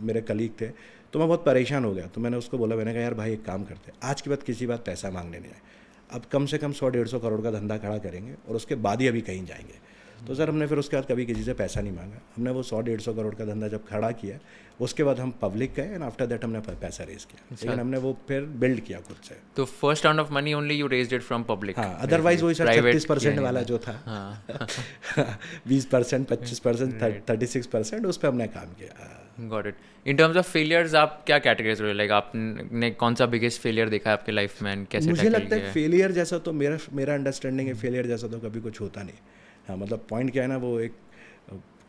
मेरे कलीग थे, तो मैं बहुत परेशान हो गया। तो मैंने उसको बोला, मैंने कहा यार भाई एक काम करते हैं, आज के बाद किसी बात पैसा मांगने नहीं आए, अब कम से कम 100-150 करोड़ का धंधा खड़ा करेंगे और उसके बाद ही अभी कहीं जाएंगे। तो सर हमने फिर उसके बाद कभी किसी से पैसा नहीं मांगा, हमने वो 100-150 करोड़ का धंधा जब खड़ा किया, उसके बाद हम पब्लिक गए एंड आफ्टर दैट हमने पैसा रेज किया, लेकिन हमने वो फिर बिल्ड किया खुद से। तो first round of money only you raised it from public? हाँ, अदरवाइज वही सर 36% वाला जो था, 20%, 25%, 36%, उस पर हमने काम किया। Got it. In terms of failures आप क्या कैटेगराइज हो, लाइक आपने कौन सा बिगेस्ट फेलियर देखा है आपके लाइफ में, कैसे? मुझे लगता है फेलियर जैसा तो मेरा अंडरस्टैंडिंग है, फेलियर जैसा तो कभी कुछ होता नहीं। हाँ, मतलब पॉइंट क्या है ना, वो एक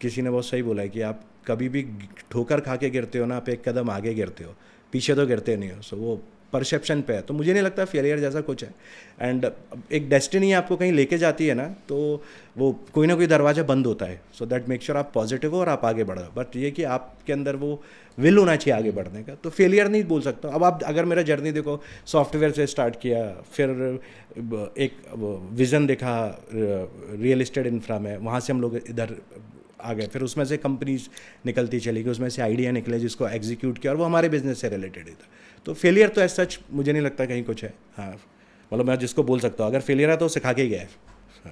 किसी ने बहुत सही बोला है कि आप कभी भी ठोकर खा के गिरते हो ना, आप एक कदम आगे गिरते हो, पीछे तो गिरते नहीं हो। सो वो परसेप्शन पे है, तो मुझे नहीं लगता फेलियर जैसा कुछ है। एंड एक डेस्टिनी आपको कहीं लेके जाती है ना, तो वो कोई ना कोई दरवाज़ा बंद होता है। सो दैट मेक श्योर आप पॉजिटिव हो और आप आगे बढ़ो, बट ये कि आपके अंदर वो विल होना चाहिए आगे बढ़ने का। तो फेलियर नहीं बोल सकता। अब आप अगर मेरा जर्नी देखो, सॉफ्टवेयर से स्टार्ट किया, फिर एक विज़न देखा रियल एस्टेट इंफ्रा में, वहाँ से हम लोग इधर आ गए, फिर उसमें से कंपनीज निकलती चली गई, उसमें से आइडिया निकले जिसको एग्जीक्यूट किया और वो हमारे बिजनेस से रिलेटेड ही था। तो फेलियर तो ऐसा सच मुझे नहीं लगता कहीं कुछ है। हाँ, मतलब मैं जिसको बोल सकता हूँ अगर फेलियर है तो सिखा के ही गया है।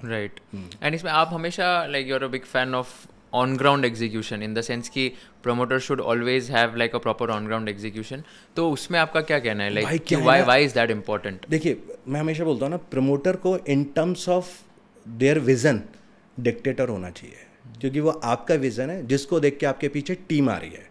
राइट। एंड इसमें आप हमेशा like you are a big fan of on ground execution, in the sense कि promoter should always have like a proper on ground execution. तो उसमें आपका क्या कहना है, like why is that important? देखिए, मैं हमेशा बोलता हूँ ना, प्रमोटर को in terms of their vision dictator होना चाहिए, क्योंकि वो आपका विजन है जिसको देख के आपके पीछे टीम आ रही है।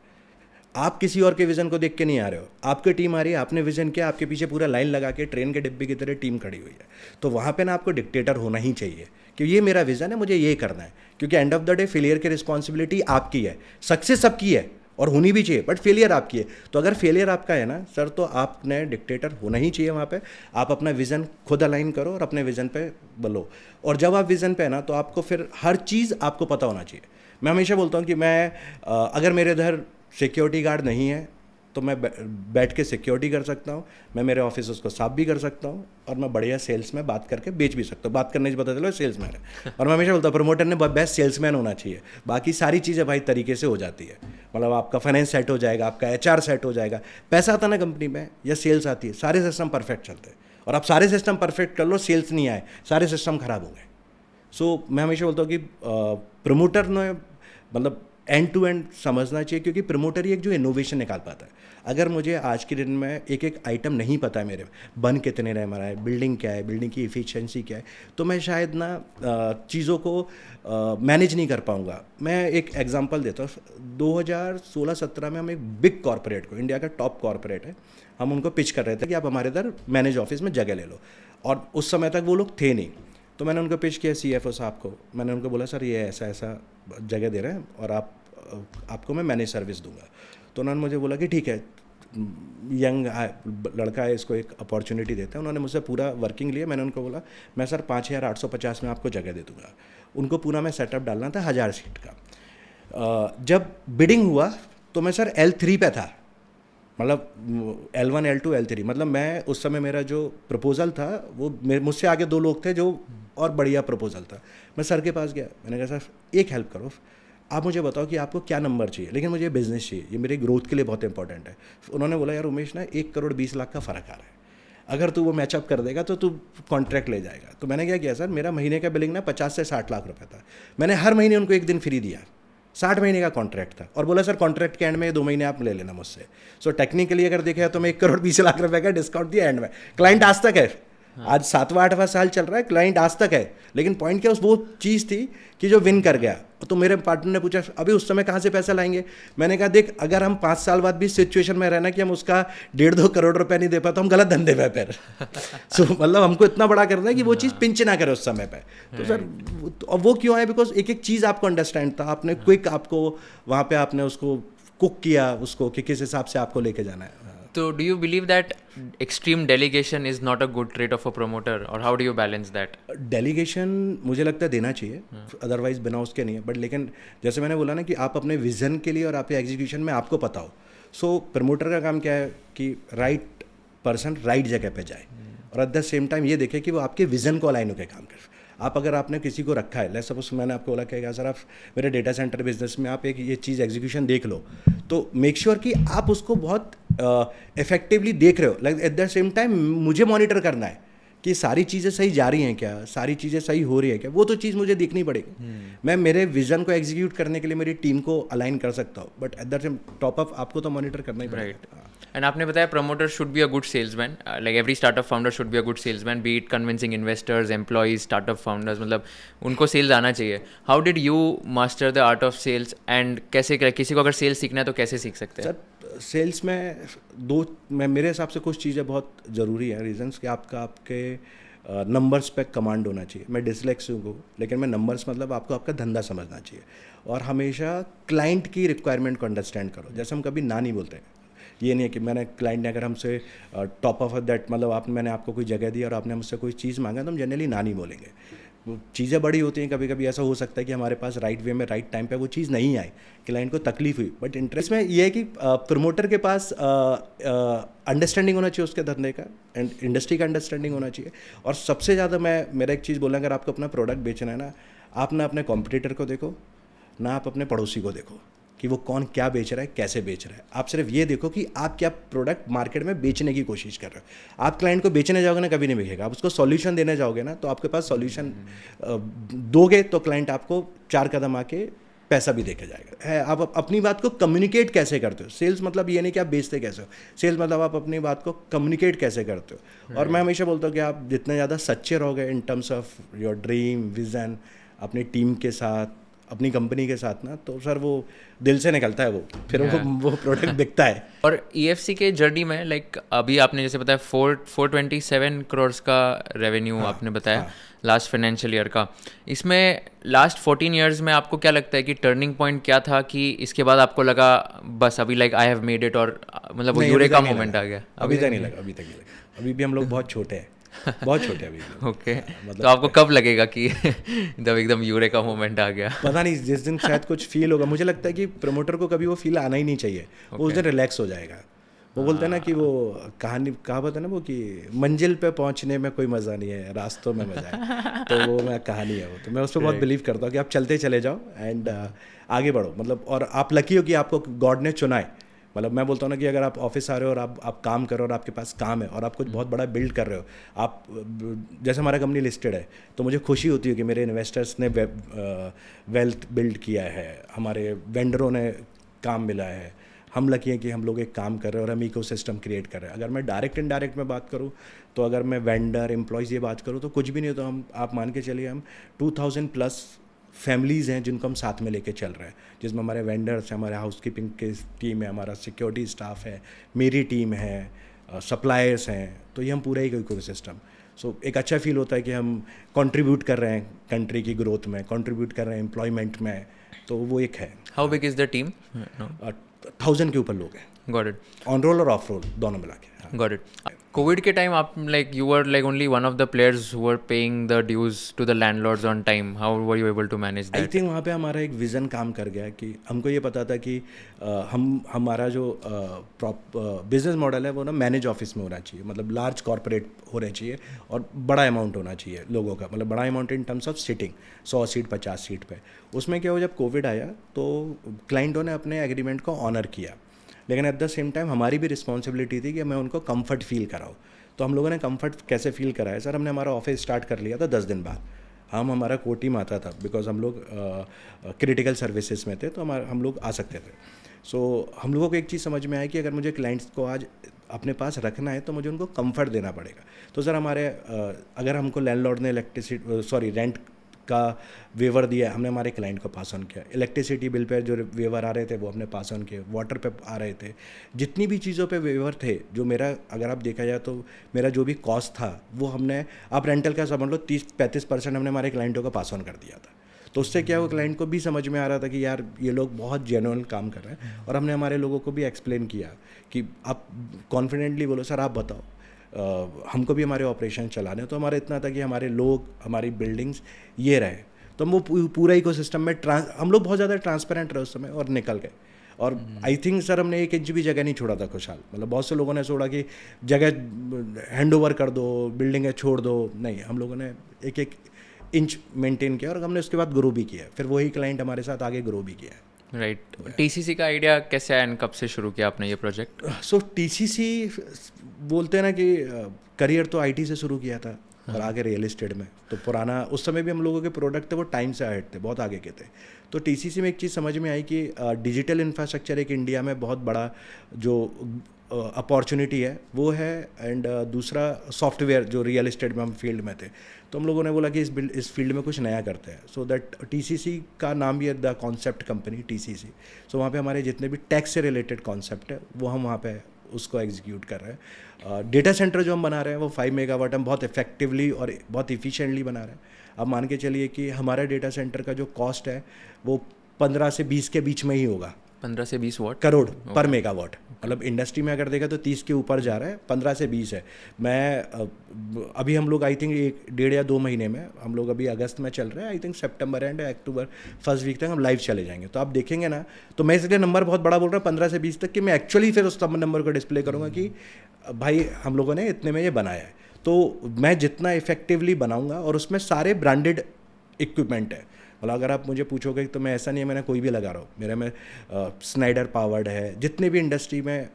आप किसी और के विजन को देख के नहीं आ रहे हो, आपकी टीम आ रही है, आपने विजन किया, आपके पीछे पूरा लाइन लगा के ट्रेन के डिब्बे की तरह टीम खड़ी हुई है। तो वहाँ पे ना आपको डिक्टेटर होना ही चाहिए कि ये मेरा विजन है, मुझे ये करना है, क्योंकि end of the day failure की रिस्पॉन्सिबिलिटी आपकी है, सक्सेस सबकी है और होनी भी चाहिए, बट फेलियर आपकी है। तो अगर फेलियर आपका है ना सर, तो आपने डिक्टेटर होना ही चाहिए वहाँ पे। आप अपना विज़न खुद अलाइन करो और अपने विज़न पे बोलो, और जब आप विज़न पे है ना, तो आपको फिर हर चीज़ आपको पता होना चाहिए। मैं हमेशा बोलता हूँ कि मैं अगर मेरे इधर सिक्योरिटी गार्ड नहीं है तो तो मैं बैठ के सिक्योरिटी कर सकता हूँ, मैं मेरे ऑफिस उसको साफ भी कर सकता हूँ, और मैं बढ़िया सेल्स में बात करके बेच भी सकता हूँ। बात करने से पता चलो सेल्समैन है। और मैं हमेशा बोलता हूँ प्रमोटर ने बेस्ट सेल्समैन होना चाहिए, बाकी सारी चीज़ें भाई तरीके से हो जाती है। मतलब आपका फाइनेंस सेट हो जाएगा, आपका HR सेट हो जाएगा, पैसा आता ना कंपनी में या सेल्स आती है, सारे सिस्टम परफेक्ट चलते हैं। और आप सारे सिस्टम परफेक्ट कर लो, सेल्स नहीं आए, सारे सिस्टम खराब हो गए। सो मैं हमेशा बोलता हूँ कि प्रमोटर ने मतलब एंड टू एंड समझना चाहिए, क्योंकि प्रमोटर ही एक जो इनोवेशन निकाल पाता है। अगर मुझे आज के दिन में एक एक आइटम नहीं पता है, मेरे बन कितने रहे हमारा है, बिल्डिंग क्या है, बिल्डिंग की इफिशिएंसी क्या है, तो मैं शायद ना चीज़ों को मैनेज नहीं कर पाऊँगा। मैं एक एग्जांपल देता हूँ, 2016-17 में हम एक बिग कॉरपोरेट को, इंडिया का टॉप कॉरपोरेट है, हम उनको पिच कर रहे थे कि आप हमारे इधर मैनेज ऑफिस में जगह ले लो, और उस समय तक वो लोग थे नहीं। तो मैंने उनको पिच किया CFO साहब को, मैंने उनको बोला सर ये ऐसा ऐसा जगह दे रहे हैं और आपको मैं मैनेज सर्विस दूंगा। तो उन्होंने मुझे बोला कि ठीक है, यंग लड़का है, इसको एक अपॉर्चुनिटी देते हैं। उन्होंने मुझसे पूरा वर्किंग लिया। मैंने उनको बोला मैं सर 5,850 में आपको जगह दे दूंगा। उनको पूरा मैं सेटअप डालना था 1000 सीट का। जब बिडिंग हुआ तो मैं सर L3 पे था, मतलब L1 L2 L3, मतलब मैं उस समय मेरा जो प्रपोज़ल था वो मुझसे आगे 2 लोग थे जो और बढ़िया प्रपोज़ल था। मैं सर के पास गया, मैंने कहा सर एक हेल्प करो, आप मुझे बताओ कि आपको क्या नंबर चाहिए, लेकिन मुझे बिज़नेस चाहिए, ये मेरे ग्रोथ के लिए बहुत इंपॉर्टेंट है। उन्होंने बोला यार उमेश ना 1,20,00,000 का फ़र्क आ रहा है, अगर तू वो मैचअप कर देगा तो तू कॉन्ट्रैक्ट ले जाएगा। तो मैंने क्या किया सर, मेरा महीने का बिलिंग ना 50 से 60 लाख रुपए था। मैंने हर महीने उनको एक दिन फ्री दिया, 60 महीने का कॉन्ट्रैक्ट था, और बोला सर कॉन्ट्रैक्ट के एंड में 2 महीने आप ले लेना मुझसे। सो टेक्निकली अगर देखा तो मैं 1,20,00,000 रुपए का डिस्काउंट दिया एंड में। क्लाइंट आज तक है, आज 7वां-8वां साल चल रहा है, क्लाइंट आज तक है। लेकिन पॉइंट क्या, उस वो चीज़ थी कि जो विन कर गया। तो मेरे पार्टनर ने पूछा अभी उस समय कहाँ से पैसा लाएंगे। मैंने कहा देख, अगर हम 5 साल बाद भी सिचुएशन में रहना कि हम उसका 1.5-2 करोड़ रुपए नहीं दे पाए तो हम गलत धंधे में फिर सो मतलब हमको इतना बड़ा करना है कि वो चीज़ पिंच ना करे उस समय पे। तो सर और वो क्यों आया, बिकॉज एक एक चीज़ आपको अंडरस्टैंड था, आपने क्विक आपको वहाँ पे आपने उसको कुक किया उसको कि किस हिसाब से आपको लेके जाना है। तो do you believe that extreme delegation is not a good trait of a promoter, or how do you balance that? Delegation मुझे लगता है देना चाहिए, अदरवाइज बिना उसके नहीं है। बट लेकिन जैसे मैंने बोला ना कि आप अपने विजन के लिए और आपके एग्जीक्यूशन में आपको पता हो। सो प्रमोटर का काम क्या है कि राइट पर्सन राइट जगह पे जाए, और एट द सेम टाइम ये देखे कि वो आपके विजन को अलाइन होकर काम करे। आप अगर आपने किसी को रखा है, लेट्स सपोज मैंने आपको बोला कि सर आप मेरे डेटा सेंटर बिजनेस में आप एक ये चीज़ एग्जीक्यूशन देख लो, तो मेक श्योर कि आप उसको बहुत इफेक्टिवली देख रहे हो। Like eight the same time मुझे मॉनिटर करना है कि सारी चीज़ें सही जा रही हैं क्या, सारी चीज़ें सही हो रही है क्या, वो तो चीज़ मुझे देखनी पड़ेगी। मैं मेरे विजन को एग्जीक्यूट करने के लिए मेरी टीम को अलाइन कर सकता हूँ, but at the same top up आपको तो मॉनिटर करना ही पड़ेगा। एंड आपने बताया promoter should be a good salesman, like every startup founder should be a good salesman, be it convincing investors, employees, startup founders, मतलब उनको सेल्स आना चाहिए। How did you master the art of sales, and कैसे किसी को अगर sales सीखना है तो कैसे सीख सकते हैं? सर सेल्स में मेरे हिसाब से कुछ चीज़ें बहुत ज़रूरी है रीजंस कि आपके नंबर्स पे कमांड होना चाहिए। मैं डिसलेक्सिक हूँ, लेकिन मैं नंबर्स मतलब आपको आपका धंधा समझना चाहिए, और हमेशा क्लाइंट की रिक्वायरमेंट को अंडरस्टैंड करो। जैसे हम कभी ना नहीं बोलते हैं, ये नहीं है कि मैंने क्लाइंट ने अगर हमसे टॉप ऑफ दैट मतलब मैंने आपको कोई जगह दी और आपने मुझसे कोई चीज़ मांगा तो हम जनरली ना नहीं बोलेंगे। चीज़ें बड़ी होती हैं, कभी कभी ऐसा हो सकता है कि हमारे पास राइट वे में राइट टाइम पे वो चीज़ नहीं आई, क्लाइंट को तकलीफ हुई, बट इंटरेस्ट में ये है कि प्रमोटर के पास अंडरस्टैंडिंग होना चाहिए उसके धंधे का, एंड इंडस्ट्री का अंडरस्टैंडिंग होना चाहिए। और सबसे ज़्यादा मेरा एक चीज़ बोलना, अगर आपको अपना प्रोडक्ट बेचना है ना, आप ना अपने कॉम्पिटिटर को देखो, ना आप अपने पड़ोसी को देखो कि वो कौन क्या बेच रहा है, कैसे बेच रहा है। आप सिर्फ ये देखो कि आप क्या प्रोडक्ट मार्केट में बेचने की कोशिश कर रहे हो। आप क्लाइंट को बेचने जाओगे ना, कभी नहीं बिकेगा। आप उसको सॉल्यूशन देने जाओगे ना, तो आपके पास सॉल्यूशन दोगे तो क्लाइंट आपको 4 कदम आके पैसा भी देके जाएगा। है आप अपनी बात को कम्युनिकेट कैसे करते हो। सेल्स मतलब ये नहीं कि आप बेचते कैसे हो, सेल्स मतलब आप अपनी बात को कम्युनिकेट कैसे करते हो। और मैं हमेशा बोलता हूँ कि आप जितने ज़्यादा सच्चे रहोगे इन terms of your dream vision, अपनी टीम के साथ, अपनी कंपनी के साथ ना, तो सर वो दिल से निकलता है, वो फिर वो प्रोडक्ट बिकता है। और EFC के जर्नी में लाइक अभी आपने जैसे बताया 427 करोड़ का रेवेन्यू आपने बताया लास्ट फाइनेंशियल ईयर का। इसमें लास्ट 14 ईयर्स में आपको क्या लगता है कि टर्निंग पॉइंट क्या था कि इसके बाद आपको लगा बस अभी like I have made it, और मतलब वो यूरेका मोमेंट आ गया? अभी तक नहीं लगा, अभी भी हम लोग बहुत छोटे हैं, बहुत छोटे अभी। ओके, तो आपको कब लगेगा कि जब एकदम यूरेका मोमेंट आ गया? पता नहीं, जिस दिन शायद कुछ फील होगा। मुझे लगता है कि प्रमोटर को कभी वो फील आना ही नहीं चाहिए, वो उस दिन रिलैक्स हो जाएगा। वो बोलते हैं ना कि वो कहानी कहावत है ना वो कि मंजिल पे पहुंचने में कोई मज़ा नहीं है, रास्तों में मज़ा है। तो वो मैं कहानी है वो, तो मैं उस पर बहुत बिलीव करता हूँ कि आप चलते चले जाओ एंड आगे बढ़ो, मतलब और आप लकी हो कि आपको गॉड ने चुना है। मतलब मैं बोलता हूँ ना कि अगर आप ऑफिस आ रहे हो और आप काम कर रहे हो और आपके पास काम है और आप कुछ बहुत बड़ा बिल्ड कर रहे हो, आप जैसे हमारा कंपनी लिस्टेड है तो मुझे खुशी होती है कि मेरे इन्वेस्टर्स ने वेल्थ बिल्ड किया है, हमारे वेंडरों ने काम मिला है, हम लकी हैं कि हम लोग एक काम कर रहे हैं और हम इकोसिस्टम क्रिएट कर रहे हैं। अगर मैं डायरेक्ट इनडायरेक्ट में बात करूँ तो अगर मैं वेंडर एम्प्लॉयज़ ये बात करूँ तो कुछ भी नहीं, तो हम आप मान के चलिए हम 2000+ फैमिलीज़ हैं जिनको हम साथ में लेके चल रहे हैं, जिसमें हमारे वेंडर्स हैं, हमारे हाउसकीपिंग की टीम है, हमारा सिक्योरिटी स्टाफ है, मेरी टीम है, सप्लायर्स हैं, तो ये हम पूरा ही इकोसिस्टम। सो एक अच्छा फील होता है कि हम कंट्रीब्यूट कर रहे हैं कंट्री की ग्रोथ में, कंट्रीब्यूट कर रहे हैं एम्प्लॉयमेंट में, तो वो एक है। How big is the team? 1000 के ऊपर लोग हैं, गॉट इट, ऑन रोल और ऑफ रोल दोनों मिला के। Got it. कोविड के टाइम आप like you were like only one of the players who were paying the dues to the landlords on time, how were you able to manage I that? Think वहाँ पे हमारा एक vision काम कर गया कि हमको ये पता था कि हमारा जो बिजनेस मॉडल है वो ना मैनेज ऑफिस में होना चाहिए, मतलब लार्ज कॉर्पोरेट होने चाहिए और बड़ा अमाउंट होना चाहिए लोगों का, मतलब बड़ा amount in terms of seating, 100 seat 50 seat पे। उसमें क्या हुआ, जब कोविड आया तो क्लाइंटों ने अपने एग्रीमेंट को ऑनर किया, लेकिन एट द सेम टाइम हमारी भी रिस्पॉन्सिबिलिटी थी कि मैं उनको कंफर्ट फील कराऊँ। तो हम लोगों ने कंफर्ट कैसे फील कराया सर, हमने हमारा ऑफिस स्टार्ट कर लिया था 10 दिन बाद, हमारा कोटी में आता था बिकॉज हम लोग क्रिटिकल सर्विसेज में थे, तो हम लोग आ सकते थे। सो हम लोगों को एक चीज़ समझ में आया कि अगर मुझे क्लाइंट्स को आज अपने पास रखना है तो मुझे उनको कंफर्ट देना पड़ेगा। तो सर हमारे अगर हमको लैंडलॉर्ड ने रेंट का वेवर दिया, हमने हमारे क्लाइंट को पास ऑन किया। इलेक्ट्रिसिटी बिल पे जो वेवर आ रहे थे वो हमने पास ऑन किए, वाटर पे आ रहे थे, जितनी भी चीज़ों पे वेवर थे, जो मेरा अगर आप देखा जाए तो मेरा जो भी कॉस्ट था वो हमने, आप रेंटल का समझ लो 30-35% हमने हमारे क्लाइंटों को पास ऑन कर दिया था। तो उससे क्या हुआ, क्लाइंट को भी समझ में आ रहा था कि यार ये लोग बहुत जेन्युइन काम कर रहे हैं, और हमने हमारे लोगों को भी एक्सप्लेन किया कि आप कॉन्फिडेंटली बोलो सर आप बताओ, हमको भी हमारे ऑपरेशन चलाने, तो हमारा इतना था कि हमारे लोग, हमारी बिल्डिंग्स ये रहे, तो हम वो पूरा इकोसिस्टम में हम लोग बहुत ज़्यादा ट्रांसपेरेंट रहे उस समय और निकल गए। और आई थिंक सर हमने 1 इंच भी जगह नहीं छोड़ा था खुशहाल, मतलब बहुत से लोगों ने छोड़ा कि जगह हैंड ओवर कर दो, बिल्डिंगें छोड़ दो, नहीं, हम लोगों ने 1-1 इंच मेंटेन किया और हमने उसके बाद ग्रो भी किया, फिर वही क्लाइंट हमारे साथ आगे ग्रो भी किया। राइट, टीसीसी का आइडिया कैसे आया एंड कब से शुरू किया आपने ये प्रोजेक्ट? सो टीसीसी बोलते हैं ना कि करियर तो आईटी से शुरू किया था और आगे रियल एस्टेट में, तो पुराना उस समय भी हम लोगों के प्रोडक्ट थे वो टाइम से अहेड थे, बहुत आगे के थे। तो टीसीसी में एक चीज़ समझ में आई कि डिजिटल इंफ्रास्ट्रक्चर एक इंडिया में बहुत बड़ा जो अपॉर्चुनिटी है वो है, एंड दूसरा सॉफ्टवेयर जो रियल एस्टेट में हम फील्ड में थे, तो हम लोगों ने बोला कि इस फील्ड में कुछ नया करते हैं। सो दैट टीसीसी का नाम भी है द कॉन्सेप्ट कंपनी टीसीसी। सो वहाँ पे हमारे जितने भी टैक्स से रिलेटेड कॉन्सेप्ट है वो हम वहाँ पे उसको एग्जीक्यूट कर रहे हैं। डेटा सेंटर जो हम बना रहे हैं वो 5 मेगावाट हम बहुत इफेक्टिवली और बहुत इफिशिएंटली बना रहे हैं। अब मान के चलिए कि हमारा डेटा सेंटर का जो कॉस्ट है वो 15 से 20 के बीच में ही होगा। 15 से 20 वॉट करोड़ पर मेगावाट, मतलब इंडस्ट्री में अगर देखा तो 30 के ऊपर जा रहा है, 15 से 20 है। मैं अभी हम लोग आई थिंक 1.5 या 2 महीने में, हम लोग अभी अगस्त में चल रहे हैं, I think September and October first week तक हम लाइव चले जाएंगे। तो आप देखेंगे ना, तो मैं इसलिए नंबर बहुत बड़ा बोल रहा हूँ 15 से 20 तक, कि मैं एक्चुअली फिर उस नंबर को डिस्प्ले करूँगा कि भाई हम लोगों ने इतने में ये बनाया है। तो मैं जितना इफेक्टिवली बनाऊँगा, और उसमें सारे ब्रांडेड इक्विपमेंट है, मतलब अगर आप मुझे पूछोगे तो मैं ऐसा नहीं है मैंने कोई भी लगा रहा हूँ, मेरे में स्नाइडर पावर्ड है, जितने भी इंडस्ट्री में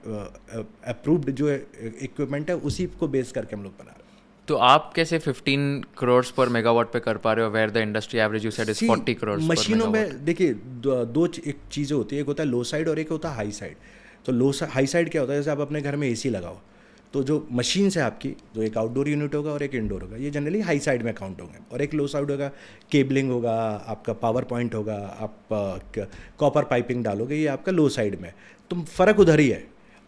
अप्रूव्ड जो इक्विपमेंट है उसी को बेस करके हम लोग बना रहे हैं। तो आप कैसे 15 करोड़ पर मेगावाट पे कर पा रहे हो, where the industry average you said is 40 crore? मशीनों में देखिए दो एक चीज़ें होती है, एक होता है लो साइड और एक होता है हाई साइड। तो हाई साइड क्या होता है, जैसे आप अपने घर में एसी लगाओ, तो जो मशीन है आपकी, जो एक आउटडोर यूनिट होगा और एक इंडोर होगा, ये जनरली हाई साइड में काउंट होंगे, और एक लो साइड होगा, केबलिंग होगा, आपका पावर पॉइंट होगा, आप कॉपर पाइपिंग डालोगे, ये आपका लो साइड में। तो फ़र्क उधर ही है।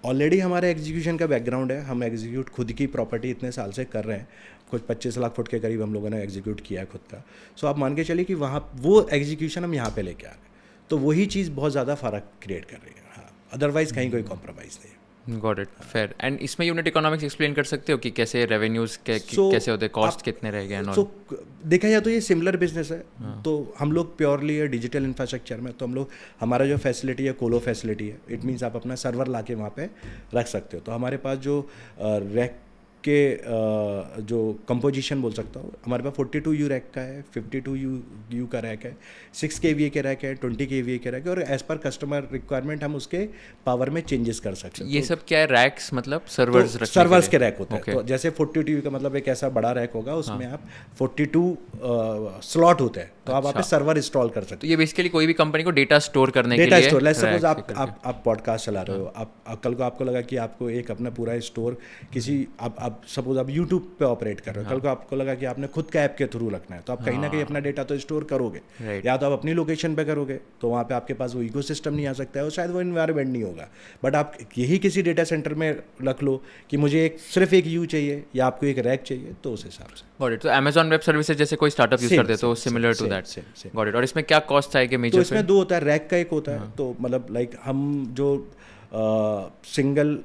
ऑलरेडी हमारे एग्जीक्यूशन का बैकग्राउंड है, हम एग्जीक्यूट खुद की प्रॉपर्टी इतने साल से कर रहे हैं, कुछ 25 लाख फुट के करीब हम लोगों ने एग्जीक्यूट किया है खुद का। सो आप मान के चलिए कि वहाँ वो एग्जीक्यूशन हम यहाँ पे लेके आ रहे हैं, तो वही चीज़ बहुत ज़्यादा फ़र्क क्रिएट कर रही है। हाँ, अदरवाइज़ कहीं कोई कॉम्प्रोमाइज़ नहीं है। Got it, fair. एंड इसमें यूनिट इकोनॉमिक्स एक्सप्लेन कर सकते हो कि कैसे रेवेन्यूज So, कैसे होते हैं, कॉस्ट कितने रह गए एंड सो ऑल. देखा जाए तो ये सिमिलर बिजनेस है. तो हम लोग प्योरली डिजिटल इंफ्रास्ट्रक्चर में, तो हम लोग, हमारा जो फैसिलिटी है कोलो फैसिलिटी है. इट मीन्स आप अपना सर्वर ला के वहाँ पे रख सकते हो. तो हमारे पास जो रैक के जो कंपोजिशन बोल सकता हूँ, हमारे पास 42 यू रैक का है, 52 यू का रैक है, 6 kVA के रैक है, 20 kVA के रैक है, और एज पर कस्टमर रिक्वायरमेंट हम उसके पावर में चेंजेस कर सकते हैं. ये सब क्या है, रैक्स मतलब सर्वर्स तो रखने सर्वर्स के लिए? रैक होते हैं. Okay. तो जैसे 42 का मतलब एक ऐसा बड़ा रैक होगा, उसमें आप 42 स्लॉट होते हैं, तो आप वहाँ पे सर्वर इंस्टॉल कर सकते तो ये बेसिकली कोई भी कंपनी को डेटा स्टोर करने हैं. के डेटा लिए स्टोर, लेट्स सपोज rack से आप पॉडकास्ट चला रहे हो, आप कल को आपको लगा कि आपको एक अपना पूरा स्टोर किसी, आप सपोज आप यूट्यूब पे ऑपरेट कर रहे हो, कल को आपको लगा कि आपने खुद का ऐप के थ्रू रखना है, तो आप कहीं ना कहीं अपना डेटा तो स्टोर करोगे. Right. या तो आप अपनी लोकेशन पे करोगे, तो वहाँ पे आपके पास वो इकोसिस्टम नहीं आ सकता है, और शायद वो इन्वायरमेंट नहीं होगा. बट आप यही किसी डेटा सेंटर में रख लो कि मुझे सिर्फ एक यू चाहिए या आपको एक रैक चाहिए, तो उस हिसाब से. Got it. तो Amazon वेब सर्विसेज जैसे कोई स्टार्टअप यूज Same, करते हैं तो same, similar to same, that. same, same. Got it. और इसमें क्या कॉस्ट आएगी तो मेजर? इसमें दो होता है, रैक का एक होता है. तो मतलब लाइक हम जो सिंगल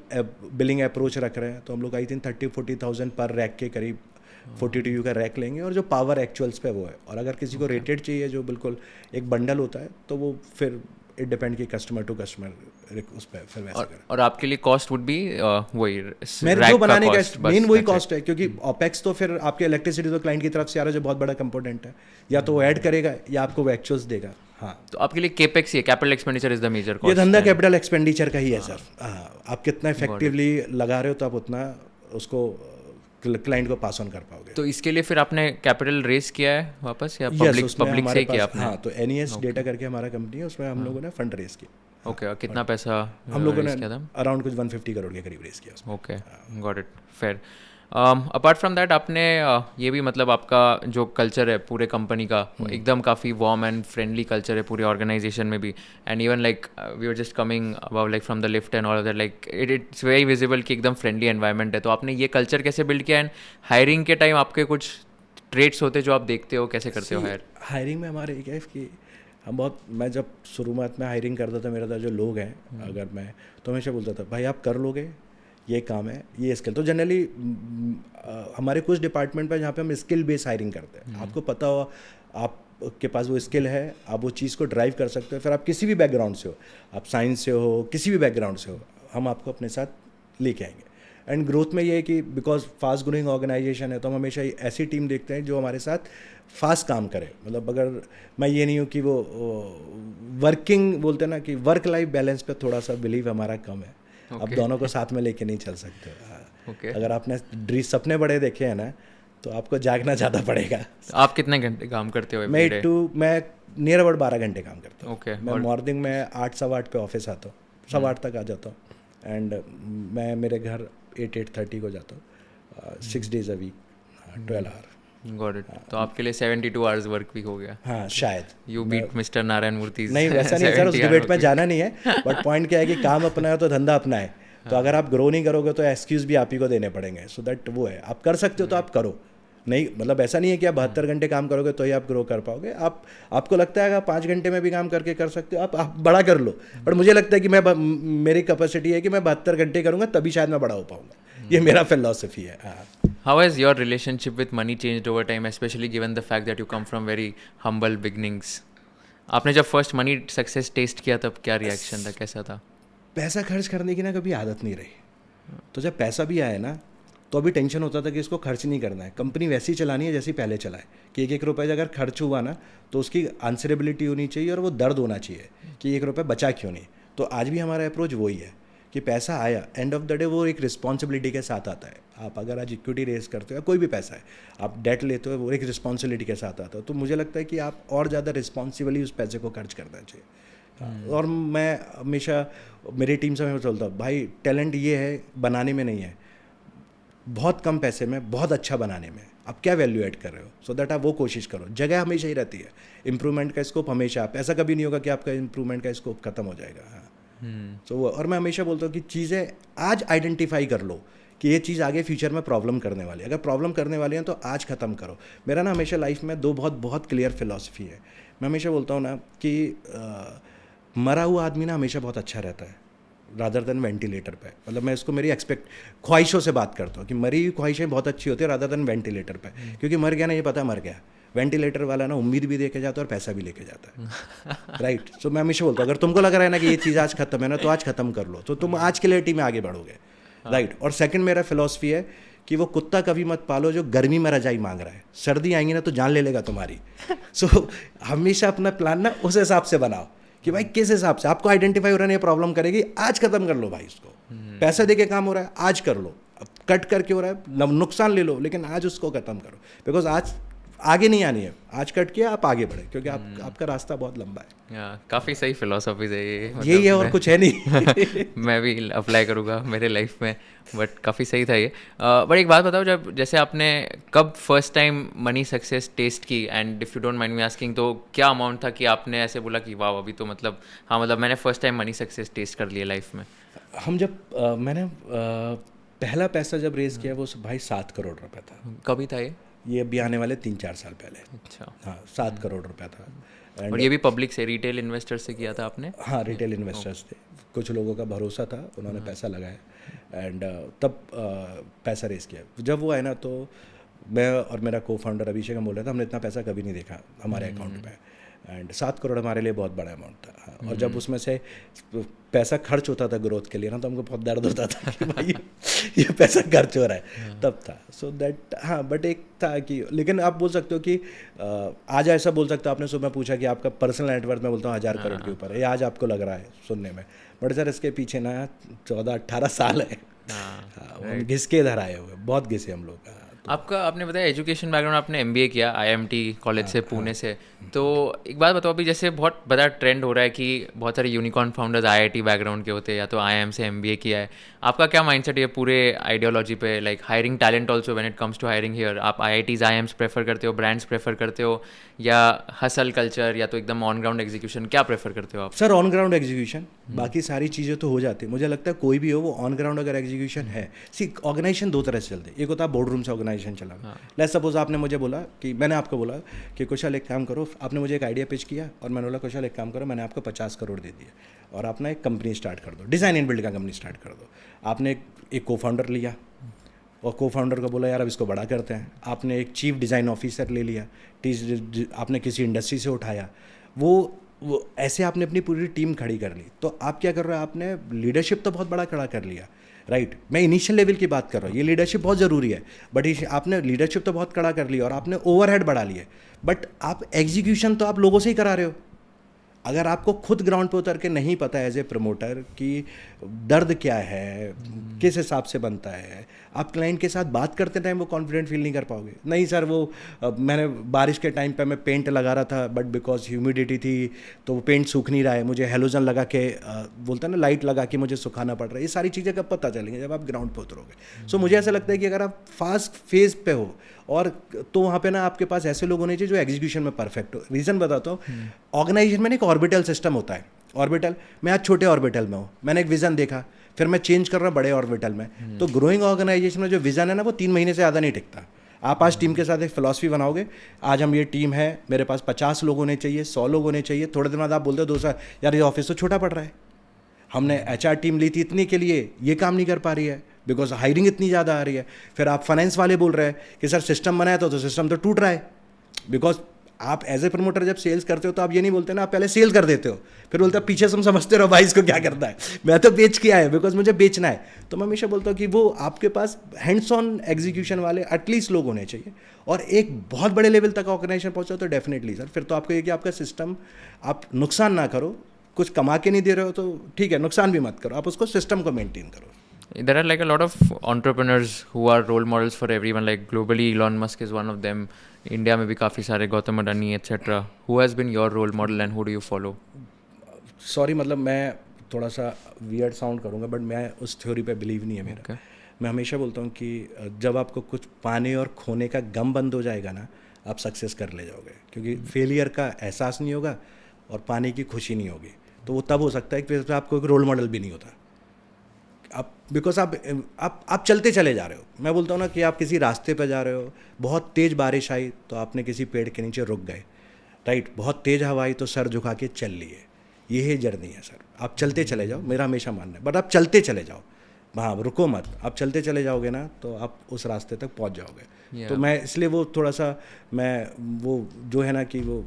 बिलिंग अप्रोच रख रहे हैं, तो हम लोग आई थिंक 30-40,000 पर रैक के करीब 42 का रैक लेंगे, और जो पावर एक्चुअल्स पे वो है. और अगर किसी को रेटेड चाहिए, जो बिल्कुल एक बंडल होता है, तो वो फिर इट डिपेंड कि कस्टमर टू कस्टमर उस पर फिर वैसे करें. और आपके लिए कॉस्ट वुड बी वही मेरे rack जो का बनाने का cost, बस मेन वही that's it. कॉस्ट है, क्योंकि ऑपेक्स तो फिर आपके इलेक्ट्रिसिटी तो क्लाइंट की तरफ से आ रहा है, जो बहुत बड़ा कंपोनेंट है. या तो वो ऐड करेगा या आपको वो एक्चुअल्स देगा. हाँ, तो आपके लिए केपेक्स, ये capital expenditure is the major ये कॉस्ट. धंधा कैपिटल एक्सपेंडिचर का ही है सर. हाँ, आप कितना इफेक्टिवली लगा रहे हो, तो आप उतना उसको क्लाइंट को पास ऑन कर पाओगे. तो इसके लिए फिर आपने कैपिटल रेस किया है वापस, या Yes, पब्लिक उसमें से हमारे ही किया पास, आपने? हाँ, तो NES डेटा करके हमारा कंपनी है, उसमें हम लोगों ने फंड रेस किया. ओके. और कितना पैसा हम लोगों ने raise किया था? अराउंड कुछ 150 करोड़ के करीब रेस किया उसमें. Okay, got it, fair. Apart from that आपने ये भी मतलब आपका जो कल्चर है पूरे कंपनी का एकदम काफ़ी वार्म एंड फ्रेंडली कल्चर है पूरे ऑर्गेनाइजेशन में भी. And even like we are just coming about like from the lift and all that, like it's very visible कि एकदम फ्रेंडली एनवायरनमेंट है. तो आपने ये कल्चर कैसे बिल्ड किया? एंड हायरिंग के टाइम आपके कुछ ट्रेड्स होते जो आप देखते हो, कैसे करते हो हायर? हायरिंग में हमारे क्या है कि हम बहुत, मैं जब शुरुआत में हायरिंग करता था, मेरा था जो लोग हैं, अगर मैं तो हमेशा बोलता था, भाई आप कर लोगे, ये काम है, ये स्किल. तो जनरली हमारे कुछ डिपार्टमेंट पर जहाँ पे हम स्किल बेस्ड हायरिंग करते हैं, आपको पता हो आपके पास वो स्किल है, आप वो चीज़ को ड्राइव कर सकते हो, फिर आप किसी भी बैकग्राउंड से हो, आप साइंस से हो, किसी भी बैकग्राउंड से हो, हम आपको अपने साथ लेके आएंगे. एंड ग्रोथ में ये है कि बिकॉज फास्ट ग्रोइंग ऑर्गेनाइजेशन है, तो हम हमेशा ऐसी टीम देखते हैं जो हमारे साथ फास्ट काम करे. मतलब अगर मैं ये नहीं हूँ कि वो वर्किंग बोलते हैं ना, कि वर्क लाइफ बैलेंस पे थोड़ा सा बिलीव हमारा कम है. अब दोनों को साथ में लेके नहीं चल सकते. Okay. अगर आपने सपने बड़े देखे हैं ना, तो आपको जागना ज़्यादा पड़ेगा. तो आप कितने घंटे काम करते हो मैं every day? मैं नियर अबाउट 12 घंटे काम करता हूँ. Okay. मैं मॉर्निंग में 8-8:15 पे ऑफिस आता हूँ, 8:15 तक आ जाता हूँ. एंड मैं मेरे घर 8-8:30 को जाता हूँ, 6 days a week, 12 hour. Got it. तो आपके लिए 72 आवर्स वर्क वीक हो गया. हाँ, शायद. यू बीट मिस्टर नारायण मूर्ति. नहीं, वैसा नहीं सर, उस डिबेट में जाना नहीं है. बट पॉइंट क्या है कि काम अपना है तो धंधा अपना है. तो अगर आप ग्रो नहीं करोगे तो एक्सक्यूज़ भी आप ही को देने पड़ेंगे. सो दैट वो है, आप कर सकते हो तो आप करो. नहीं, मतलब ऐसा नहीं है कि आप 72 घंटे काम करोगे तो ही आप ग्रो कर पाओगे. आपको लगता है अगर 5 घंटे में भी काम करके कर सकते हो, आप बड़ा कर लो. बट मुझे लगता है कि मेरी कैपेसिटी है कि मैं 72 घंटे करूँगा, तभी शायद मैं बड़ा हो पाऊँगा. ये मेरा फिलॉसफी है. How has your relationship with money changed over time, especially given the fact that you come from very humble beginnings? आपने जब फर्स्ट मनी सक्सेस टेस्ट किया तब क्या रिएक्शन था, कैसा था? पैसा खर्च करने की ना कभी आदत नहीं रही. तो जब पैसा भी आया ना, तो अभी टेंशन होता था कि इसको खर्च नहीं करना है. कंपनी वैसी चलानी है जैसी पहले चलाए, कि 1-1 रुपये अगर खर्च हुआ ना, तो उसकी आंसरेबिलिटी होनी चाहिए और वो दर्द होना चाहिए कि 1 रुपये बचा क्यों नहीं. तो आज भी हमारा अप्रोच वही है कि पैसा आया, एंड ऑफ द डे वो एक रिस्पॉन्सिबिलिटी के साथ आता है. आप अगर आज इक्विटी रेस करते हो या कोई भी पैसा है, आप डेट लेते हो, वो एक रिस्पॉन्सिबिलिटी के साथ आता है. तो मुझे लगता है कि आप और ज़्यादा रिस्पॉन्सिबली उस पैसे को खर्च करना चाहिए. और मैं हमेशा मेरी टीम से मैं चलता हूँ, भाई टैलेंट ये है बनाने में नहीं है, बहुत कम पैसे में बहुत अच्छा बनाने में. आप क्या वैल्यू ऐड कर रहे हो, सो दैट आप वो कोशिश करो. जगह हमेशा ही रहती है, इम्प्रूवमेंट का स्कोप हमेशा. आप ऐसा कभी नहीं होगा कि आपका इम्प्रूवमेंट का स्कोप खत्म हो जाएगा. हाँ, तो और मैं हमेशा बोलता हूँ कि चीज़ें आज आइडेंटिफाई कर लो कि ये चीज़ आगे फ्यूचर में प्रॉब्लम करने वाली है. अगर प्रॉब्लम करने वाली है तो आज ख़त्म करो. मेरा ना हमेशा लाइफ में दो बहुत क्लियर फिलॉसफी है. मैं हमेशा बोलता हूँ ना कि मरा हुआ आदमी ना हमेशा बहुत अच्छा रहता है. रादर देन वेंटिलेटर पे। मतलब मैं इसको मेरी ख्वाहिशों से बात करता हूँ कि मरी हुई ख्वाहिशें बहुत अच्छी होती है रादर देन वेंटिलेटर पे, क्योंकि मर गया ना ये पता मर गया। वेंटिलेटर वाला ना उम्मीद भी लेके जाता है और पैसा भी लेके जाता है, राइट। सो मैं हमेशा बोलता हूँ अगर तुमको लग रहा है ना कि ये चीज़ आज खत्म है ना, तो आज खत्म कर लो, तो तुम आज के लिए टीम में आगे बढ़ोगे, राइट। और सेकंड मेरा फिलॉसफी है कि वो कुत्ता कभी मत पालो जो गर्मी में रजाई मांग रहा है, सर्दी आएंगी ना तो जान ले लेगा तुम्हारी। सो हमेशा अपना प्लान ना उस हिसाब से बनाओ कि भाई किस हिसाब से आपको आइडेंटिफाई हो रहा है ये प्रॉब्लम करेगी, आज खत्म कर लो भाई इसको। पैसा दे के काम हो रहा है आज कर लो, अब कट करके हो रहा है नुकसान ले लो, लेकिन आज उसको खत्म करो, बिकॉज आज आगे नहीं आनी है, आज कट किया आप आगे बढ़े, क्योंकि आपका रास्ता बहुत लंबा है। काफ़ी सही फिलोसॉफी है ये, यही है और कुछ है नहीं। मैं भी अप्लाई करूँगा मेरे लाइफ में, बट काफ़ी सही था ये। बट एक बात बताओ, जब जैसे आपने कब first time money success test की, and if you don't mind me asking, तो क्या अमाउंट था कि आपने ऐसे बोला कि वाह अभी तो मतलब हाँ मतलब मैंने first time money success test कर लिया लाइफ में? हम जब मैंने पहला पैसा जब रेज किया वो भाई 7 करोड़ रुपए था। कभी था ये अभी आने वाले 3-4 साल पहले। अच्छा। हाँ 7 करोड़ रुपया था। और ये भी पब्लिक से, रिटेल इन्वेस्टर से किया था आपने? हाँ रिटेल इन्वेस्टर्स थे, कुछ लोगों का भरोसा था, उन्होंने पैसा लगाया एंड तब पैसा रेस किया। जब वो आया ना तो मैं और मेरा को फाउंडर अभिषेक हम बोल रहे थे हमने इतना पैसा कभी नहीं देखा हमारे अकाउंट पे, एंड 7 करोड़ हमारे लिए बहुत बड़ा अमाउंट था। हाँ, और जब उसमें से पैसा खर्च होता था ग्रोथ के लिए ना, तो हमको बहुत दर्द होता था कि भाई ये पैसा खर्च हो रहा है, तब था। सो दैट हाँ, बट एक था कि, लेकिन आप बोल सकते हो कि आज ऐसा बोल सकते हो, आपने सुबह पूछा कि आपका पर्सनल नेटवर्थ, मैं बोलता हूँ 1000 करोड़ के ऊपर है, ये आज आपको लग रहा है सुनने में, बट सर इसके पीछे ना 14-18 साल है। हम घिस के इधर आए हुए, बहुत घिसे हम लोग। आपका आपने बताया एजुकेशन बैकग्राउंड, आपने एमबीए किया आईएमटी कॉलेज से, पुणे से। तो एक बात बताओ, अभी जैसे बहुत बड़ा ट्रेंड हो रहा है कि बहुत सारे यूनिकॉर्न फाउंडर्स आईआईटी बैकग्राउंड के होते हैं, या तो आईआईएम से एमबीए किया है। आपका क्या माइंडसेट है पूरे आइडियोलॉजी पे, like hiring talent also when it comes to hiring here? आप आईआईटीज आईआईएम्स प्रेफर करते हो, ब्रांड्स प्रेफर करते हो, या हसल कल्चर, या तो एकदम ऑन ग्राउंड एग्जीक्यूशन, क्या प्रेफर करते हो आप? सर ऑन ग्राउंड एग्जीक्यूशन, बाकी सारी चीज़ें तो हो जाती है। मुझे लगता है कोई भी हो वो ऑन ग्राउंड अगर एग्जीक्यूशन है, सी ऑर्गेनाइजेशन 2 तरह से चलते हैं। एक होता है बोर्ड रूम से ऑर्गेनाइजेशन चलाना। लेट्स सपोज आपने मुझे बोला कि, मैंने आपको बोला कि कुशल एक काम करो, आपने मुझे एक आइडिया पिच किया और मैंने बोला कुशल एक काम करो, मैंने आपको 50 करोड़ दे दिया और आप ना एक कंपनी स्टार्ट कर दो, डिज़ाइन एंड बिल्ड का कंपनी स्टार्ट कर दो। आपने एक को फाउंडर लिया और को फाउंडर को बोला यार अब इसको बड़ा करते हैं। आपने एक चीफ डिज़ाइन ऑफिसर ले लिया, आपने किसी इंडस्ट्री से उठाया, वो ऐसे आपने अपनी पूरी टीम खड़ी कर ली। तो आप क्या कर रहे हो, आपने लीडरशिप तो बहुत बड़ा खड़ा कर लिया, राइट। मैं इनिशियल लेवल की बात कर रहा हूँ, ये लीडरशिप बहुत ज़रूरी है, बट आपने लीडरशिप तो बहुत खड़ा कर लिया और आपने ओवरहेड बढ़ा लिए, बट आप एग्जीक्यूशन तो आप लोगों से ही करा रहे हो। अगर आपको खुद ग्राउंड पे उतर के नहीं पता एज ए प्रमोटर कि दर्द क्या है, किस हिसाब से बनता है, आप क्लाइंट के साथ बात करते टाइम वो कॉन्फिडेंट फील नहीं कर पाओगे। नहीं सर वो मैंने बारिश के टाइम पे मैं पेंट लगा रहा था, बट बिकॉज ह्यूमिडिटी थी तो वो पेंट सूख नहीं रहा है, मुझे हेलोजन लगा के बोलता है ना, लाइट लगा के मुझे सुखाना पड़ रहा है। ये सारी चीज़ें कब पता चलेंगी, जब आप ग्राउंड पे उतरोगे। सो मुझे ऐसा लगता है कि अगर आप फास्ट फेज पे हो और तो वहाँ पे ना आपके पास ऐसे लोग होने चाहिए जो एग्जीक्यूशन में परफेक्ट हो। रीज़न बताता हूँ, ऑर्गेनाइजेशन में एक ऑर्बिटल सिस्टम होता है। ऑर्बिटल, मैं आज छोटे ऑर्बिटल में हूँ, मैंने एक विज़न देखा, फिर मैं चेंज कर रहा हूँ बड़े ऑर्बिटल में। तो ग्रोइंग ऑर्गेनाइजेशन में जो विज़न है ना, वो 3 महीने से ज़्यादा नहीं टिकता। आप आज टीम के साथ एक फिलॉसफी बनाओगे, आज हम ये टीम है, मेरे पास 50 लोग होने चाहिए, 100 लोग होने चाहिए। थोड़े दिन बाद आप बोलते हो दोस्त यार ये ऑफिस तो छोटा पड़ रहा है, हमने HR टीम ली थी इतनी के लिए, ये काम नहीं कर पा रही है बिकॉज हायरिंग इतनी ज़्यादा आ रही है। फिर आप फाइनेंस वाले बोल रहे हैं कि सर सिस्टम बनाया तो सिस्टम तो टूट रहा है। बिकॉज आप एज ए प्रमोटर जब सेल्स करते हो तो आप ये नहीं बोलते ना, आप पहले सेल कर देते हो, फिर बोलते हो पीछे से हम समझते रहो भाई इसको क्या करता है, मैं तो बेच के आया बिकॉज मुझे बेचना है। तो मैं हमेशा बोलता हूँ कि वो आपके पास हैंड्स ऑन एग्जीक्यूशन वाले एटलीस्ट लोग होने चाहिए, और एक बहुत बड़े लेवल तक ऑर्गेनाइजेशन पहुँचा तो डेफिनेटली सर फिर तो आपको ये कि आपका सिस्टम, आप नुकसान ना करो, कुछ कमा के नहीं दे रहे हो तो ठीक है, नुकसान भी मत करो, आप उसको सिस्टम को मेंटेन करो। There are like a lot of entrepreneurs who are role models for everyone, like globally Elon Musk is one of them. India में भी काफ़ी सारे, Gautam Adani etc. Who has been your role model and who do you follow? Sorry मतलब मैं थोड़ा सा weird sound करूँगा, but मैं उस थ्योरी पे बिलीव नहीं है मेरा। Okay. मैं हमेशा बोलता हूँ कि जब आपको कुछ पाने और खोने का गम बंद हो जाएगा ना, आप सक्सेस कर ले जाओगे, क्योंकि फेलियर का एहसास नहीं होगा और पाने की खुशी नहीं होगी। तो वो तब हो सकता है कि आपको एक रोल मॉडल भी नहीं होता, आप बिकॉज आप चलते चले जा रहे हो। मैं बोलता हूँ ना कि आप किसी रास्ते पर जा रहे हो, बहुत तेज़ बारिश आई तो आपने किसी पेड़ के नीचे रुक गए, राइट। बहुत तेज़ हवा आई तो सर झुका के चल लिए। ये है जर्नी है सर, आप चलते चले जाओ, मेरा हमेशा मानना है, बट आप चलते चले जाओ, हाँ रुको मत, आप चलते चले जाओगे ना तो आप उस रास्ते तक पहुंच जाओगे। तो मैं इसलिए वो थोड़ा सा मैं वो जो है ना कि वो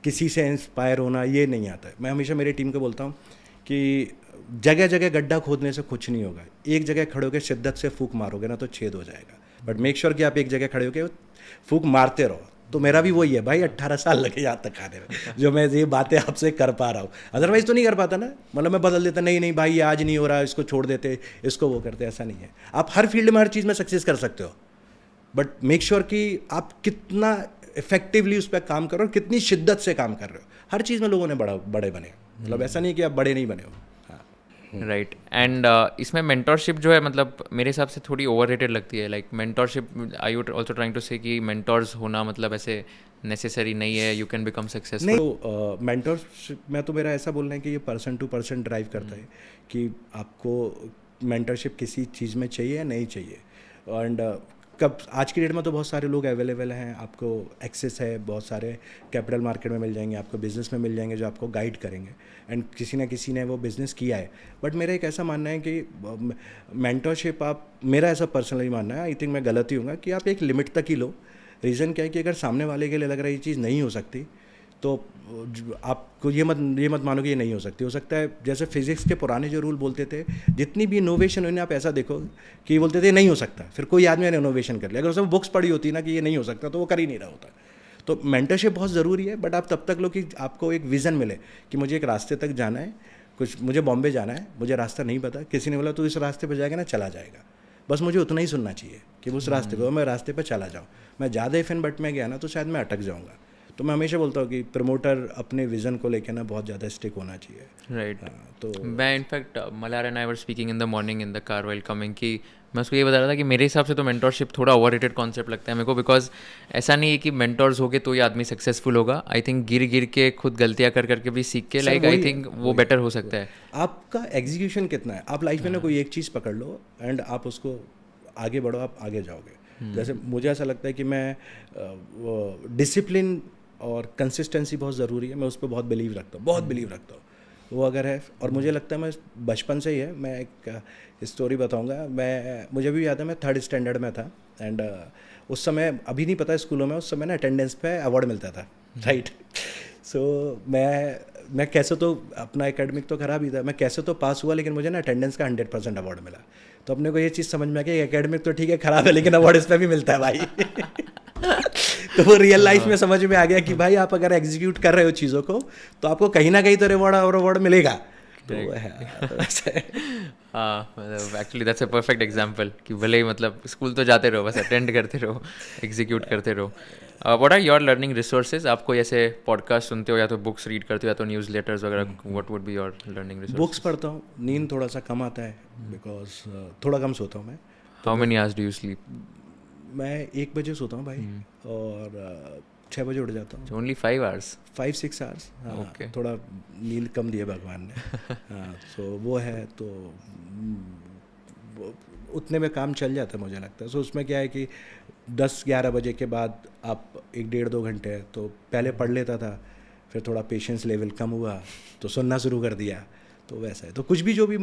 किसी से इंस्पायर होना ये नहीं आता है। मैं हमेशा मेरी टीम को बोलता हूँ कि जगह जगह गड्ढा खोदने से कुछ नहीं होगा, एक जगह खड़े होकर शिद्दत से फूंक मारोगे ना तो छेद हो जाएगा, बट मेक श्योर कि आप एक जगह खड़े होकर फूंक मारते रहो। तो मेरा भी वही है भाई, 18 साल लगे यहाँ तक आने में जो मैं ये बातें आपसे कर पा रहा हूँ, अदरवाइज तो नहीं कर पाता ना। मतलब मैं बदल देता, नहीं नहीं भाई ये आज नहीं हो रहा, इसको छोड़ देते, इसको वो करते, ऐसा नहीं है। आप हर फील्ड में हर चीज़ में सक्सेस कर सकते हो, बट मेक श्योर कि आप कितना इफेक्टिवली उस पर काम करो और कितनी शिद्दत से काम कर रहे हो। हर चीज़ में लोगों ने बड़े बने, मतलब ऐसा नहीं कि आप बड़े नहीं बने हो। राइट एंड इसमें मेंटोरशिप जो है मतलब मेरे हिसाब से थोड़ी ओवररेटेड लगती है। Like mentorship I you also trying to say कि मेंटोर्स होना मतलब ऐसे नेसेसरी नहीं है, यू कैन बिकम सक्सेसफुल। नहीं तो मेंटोरशिप में तो मेरा ऐसा बोलना है कि ये पर्सन टू पर्सन ड्राइव करता है कि आपको मेंटरशिप किसी चीज़ में चाहिए या नहीं चाहिए। एंड कब आज की डेट में तो बहुत सारे लोग अवेलेबल हैं, आपको एक्सेस है, बहुत सारे कैपिटल मार्केट में मिल जाएंगे, आपको बिज़नेस में मिल जाएंगे जो आपको गाइड करेंगे, एंड किसी ना किसी ने वो बिज़नेस किया है। बट मेरा एक ऐसा मानना है कि मेंटरशिप आप, मेरा ऐसा पर्सनली मानना है, आई थिंक मैं गलत ही हूँ, कि आप एक लिमिट तक ही लो। रीज़न क्या है कि अगर सामने वाले के लिए लग रहा है ये चीज़ नहीं हो सकती तो आपको ये मत मानो कि ये नहीं हो सकती। हो सकता है जैसे फिजिक्स के पुराने जो रूल बोलते थे, जितनी भी इनोवेशन हुई ना, आप ऐसा देखो कि ये बोलते थे नहीं हो सकता, फिर कोई आदमी ने इनोवेशन कर लिया। अगर उसमें बुक्स पढ़ी होती ना कि ये नहीं हो सकता तो वो कर ही नहीं रहा होता। तो मेंटरशिप बहुत ज़रूरी है, बट आप तब तक लो कि आपको एक विज़न मिले कि मुझे एक रास्ते तक जाना है, कुछ मुझे बॉम्बे जाना है, मुझे रास्ता नहीं पता, किसी ने बोला तो इस रास्ते पर जाएगा ना, चला जाएगा, बस मुझे उतना ही सुनना चाहिए कि उस रास्ते पर मैं रास्ते पर चला जाऊँ। मैं ज़्यादा इफ एंड बट में गया ना तो शायद मैं अटक जाऊँगा। तो मैं हमेशा बोलता हूँ कि प्रमोटर अपने विज़न को लेकर ना बहुत ज़्यादा स्टिक होना चाहिए। राइट। तो मैं in fact Malar and I were speaking in the morning in the car while coming कि मैं उसको ये बता रहा था कि मेरे हिसाब से तो मेंटोरशिप थोड़ा ओवररेटेड कॉन्सेप्ट लगता है मेरे को, बिकॉज ऐसा नहीं है कि मेंटोर्स हो गए तो ये आदमी सक्सेसफुल होगा। आई थिंक गिर गिर के खुद गलतियाँ कर करके भी सीख के, लाइक आई थिंक वो बेटर हो सकता है। आपका एग्जीक्यूशन कितना है, आप लाइफ में ना कोई एक चीज़ पकड़ लो एंड आप उसको आगे बढ़ो, आप आगे जाओगे। जैसे मुझे ऐसा लगता है कि मैं डिसिप्लिन और कंसिस्टेंसी बहुत ज़रूरी है, मैं उस पर बहुत बिलीव रखता हूँ, वो अगर है। और मुझे लगता है मैं बचपन से ही है। मैं एक स्टोरी बताऊंगा। मुझे भी याद है, मैं 3rd स्टैंडर्ड में था एंड उस समय, अभी नहीं पता स्कूलों में, उस समय ना अटेंडेंस पे अवार्ड मिलता था, राइट। सो मैं कैसे तो अपना एकेडमिक तो खराब ही था, मैं कैसे तो पास हुआ, लेकिन मुझे ना अटेंडेंस का 100% अवार्ड मिला। तो अपने को ये चीज़ समझ में आ गई, एकेडमिक तो ठीक है खराब है, लेकिन अवार्ड इस पर भी मिलता है भाई। तो वो रियल लाइफ में समझ में आ गया कि भाई आप अगर एग्जीक्यूट कर रहे हो चीज़ों को तो आपको कहीं ना कहीं तो रिवॉर्ड मिलेगा। तो हाँ, मतलब actually that's a perfect example कि भले ही मतलब स्कूल तो जाते रहो, बस अटेंड करते रहो, एग्जीक्यूट करते रहो। What are your learning resources? आप कोई ऐसे पॉडकास्ट सुनते हो या तो बुक्स रीड करते हो या तो न्यूज़ लेटर्स वगैरह? What would be your learning resource? Books पढ़ता हूँ, नींद थोड़ा सा कम आता है बिकॉज थोड़ा कम सोता हूँ मैं। How many hours do you sleep? मैं 1 बजे सोता हूँ भाई, और 6 बजे उठ जाता हूँ। Only 5 hours? 5-6 आवर्स, हाँ। Okay. थोड़ा नींद कम दिया भगवान ने। हाँ, तो वो है, तो उतने में काम चल जाता है मुझे लगता है। सो उसमें क्या है कि 10-11 बजे के बाद आप 1-1.5-2 घंटे, तो पहले पढ़ लेता था, फिर थोड़ा पेशेंस लेवल कम हुआ तो सुनना शुरू कर दिया। तो वैसा है। तो कुछ भी जो भी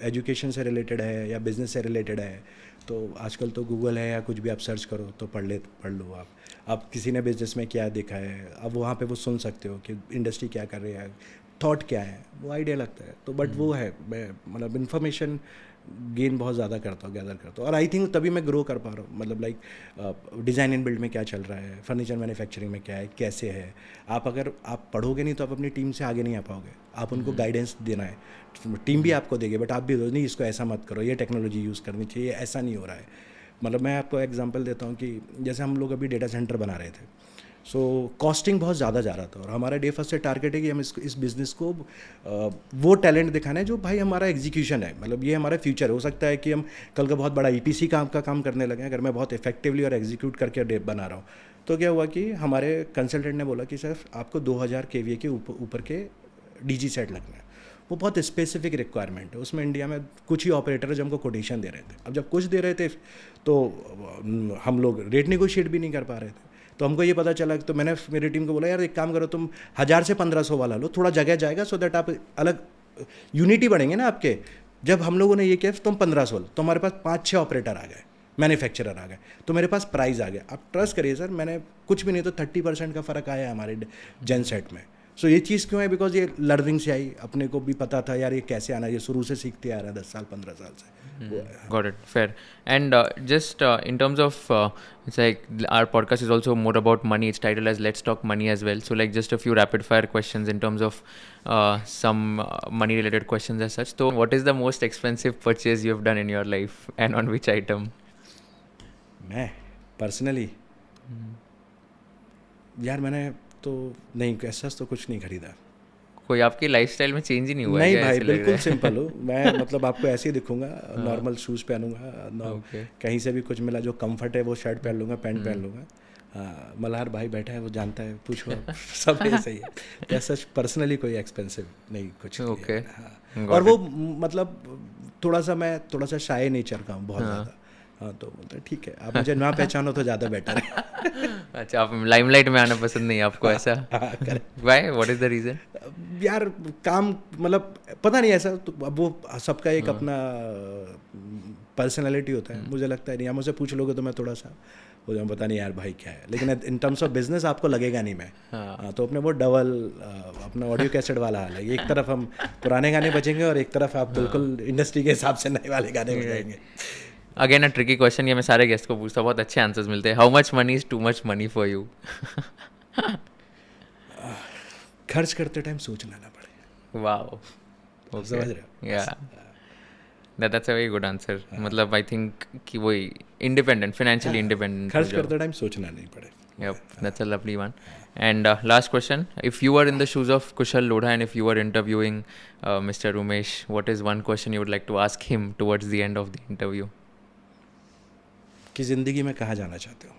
एजुकेशन से रिलेटेड है या बिज़नेस से रिलेटेड है, तो आजकल तो गूगल है या कुछ भी आप सर्च करो तो पढ़ लो आप किसी ने बिजनेस में क्या देखा है, अब वहाँ पे वो सुन सकते हो कि इंडस्ट्री क्या कर रही है, थॉट क्या है, वो आइडिया लगता है। तो बट वो है, मैं मतलब इन्फॉर्मेशन गेन बहुत ज़्यादा करता हूँ, गैदर करता हूँ, और आई थिंक तभी मैं ग्रो कर पा रहा हूँ। मतलब लाइक डिज़ाइन एंड बिल्ड में क्या चल रहा है, फर्नीचर मैन्युफैक्चरिंग में क्या है, कैसे है। अगर आप पढ़ोगे नहीं तो आप अपनी टीम से आगे नहीं आ पाओगे। आप उनको गाइडेंस देना है, टीम भी आपको देगी, बट आप भी नहीं इसको ऐसा मत करो, ये टेक्नोलॉजी यूज़ करनी चाहिए, ऐसा नहीं हो रहा है। मतलब मैं आपको एग्जांपल देता हूँ कि जैसे हम लोग अभी डेटा सेंटर बना रहे थे, सो कॉस्टिंग बहुत ज़्यादा जा रहा था, और हमारा डे फर्स्ट से टारगेट है कि हम इस बिज़नेस को वो टैलेंट दिखाना है जो भाई हमारा एग्जीक्यूशन है, मतलब ये हमारा फ्यूचर हो सकता है कि हम कल का बहुत बड़ा EPC का काम करने लगे। अगर मैं बहुत इफेक्टिवली और एग्जीक्यूट करके डे बना रहा हूँ, तो क्या हुआ कि हमारे कंसल्टेंट ने बोला कि सर आपको 2000 kVA के ऊपर के DG सेट लगना है। वो बहुत स्पेसिफिक रिक्वायरमेंट है, उसमें इंडिया में कुछ ही ऑपरेटर है जो हमको कोटेशन दे रहे थे। अब जब कुछ दे रहे थे तो हम लोग रेट निगोशिएट भी नहीं कर पा रहे थे। तो हमको ये पता चला, तो मैंने मेरी टीम को बोला यार एक काम करो, तुम 1000 से 1500 वाला लो, थोड़ा जगह जाएगा, सो दैट आप अलग यूनिटी बढ़ेंगे ना आपके। जब हम लोगों ने ये किया तुम 1500 लो, तो हमारे पास 5-6 ऑपरेटर आ गए, मैन्युफैक्चरर आ गए, तो मेरे पास प्राइस आ गया। आप ट्रस्ट करिए सर, मैंने कुछ भी नहीं तो 30% का फ़र्क आया है हमारे जेन सेट में। सो ये चीज़ क्यों है? बिकॉज ये लर्निंग से आई, अपने को भी पता था यार ये कैसे आना, ये शुरू से सीखते आ रहा है 10 साल 15 साल से। Got it. Fair. And just in terms of, it's like our podcast is also more about money. It's titled as Let's Talk Money as well. So like just a few rapid fire questions in terms of some money related questions as such. So what is the most expensive purchase you have done in your life and on which item? मैं personally यार मैंने तो नहीं, ऐसा तो कुछ नहीं खरीदा। कोई आपकी लाइफस्टाइल में चेंज ही नहीं हुआ है नहीं क्या? भाई, ऐसे लग रहा बिल्कुल है। सिंपल हूँ मैं, मतलब आपको ऐसे ही दिखूंगा, नॉर्मल शूज़ पहनूंगा, Okay. कहीं से भी कुछ मिला जो कंफर्ट है वो शर्ट पहन लूँगा, पैंट पहन लूँगा। मल्हार भाई बैठा है वो जानता है, पूछो आप, सब ऐसे ही है। तो ऐसा पर्सनली कोई एक्सपेंसिव नहीं कुछ किया। Okay. हाँ। और वो मतलब मैं थोड़ा सा शाय नेचर का हूँ बहुत ज़्यादा। हाँ, तो मतलब ठीक है, आप मुझे ना पहचानो तो ज़्यादा बेटर है। अच्छा, आप लाइमलाइट में आना पसंद नहीं आपको ऐसा? हाँ, correct। Why? What is the reason? यार काम मतलब पता नहीं, ऐसा तो अब वो सबका एक अपना पर्सनालिटी होता है, मुझे लगता है नहीं। आप मुझसे पूछ लोगे तो मैं थोड़ा सा हो जाऊँ, पता नहीं यार भाई क्या है, लेकिन इन टर्म्स ऑफ बिजनेस आपको लगेगा नहीं मैं। हाँ, तो अपने वो डबल अपना ऑडियो कैसेट वाला हाल है, एक तरफ हम पुराने गाने बजेंगे और एक तरफ आप बिल्कुल इंडस्ट्री के हिसाब से नए वाले गाने बजाएंगे। अगेन अ ट्रिकी क्वेश्चन, ये मैं सारे गेस्ट को पूछता हूँ, बहुत अच्छे आंसर्स मिलते हैं। How much money is too much money for you? खर्च करते टाइम सोचना ना पड़े। वाओ, समझ रहे हो? या that's a very good answer. मतलब आई थिंक कि वही इंडिपेंडेंट, फाइनेंशियली इंडिपेंडेंट खर्च करते टाइम सोचना नहीं पड़े। Yep, that's a lovely one. And last question, if you were in the shoes of Kushal Lodha and if you were interviewing Mr. Umesh, what is one question you would like to ask him towards the end of the interview? कि ज़िंदगी में कहाँ जाना चाहते हो?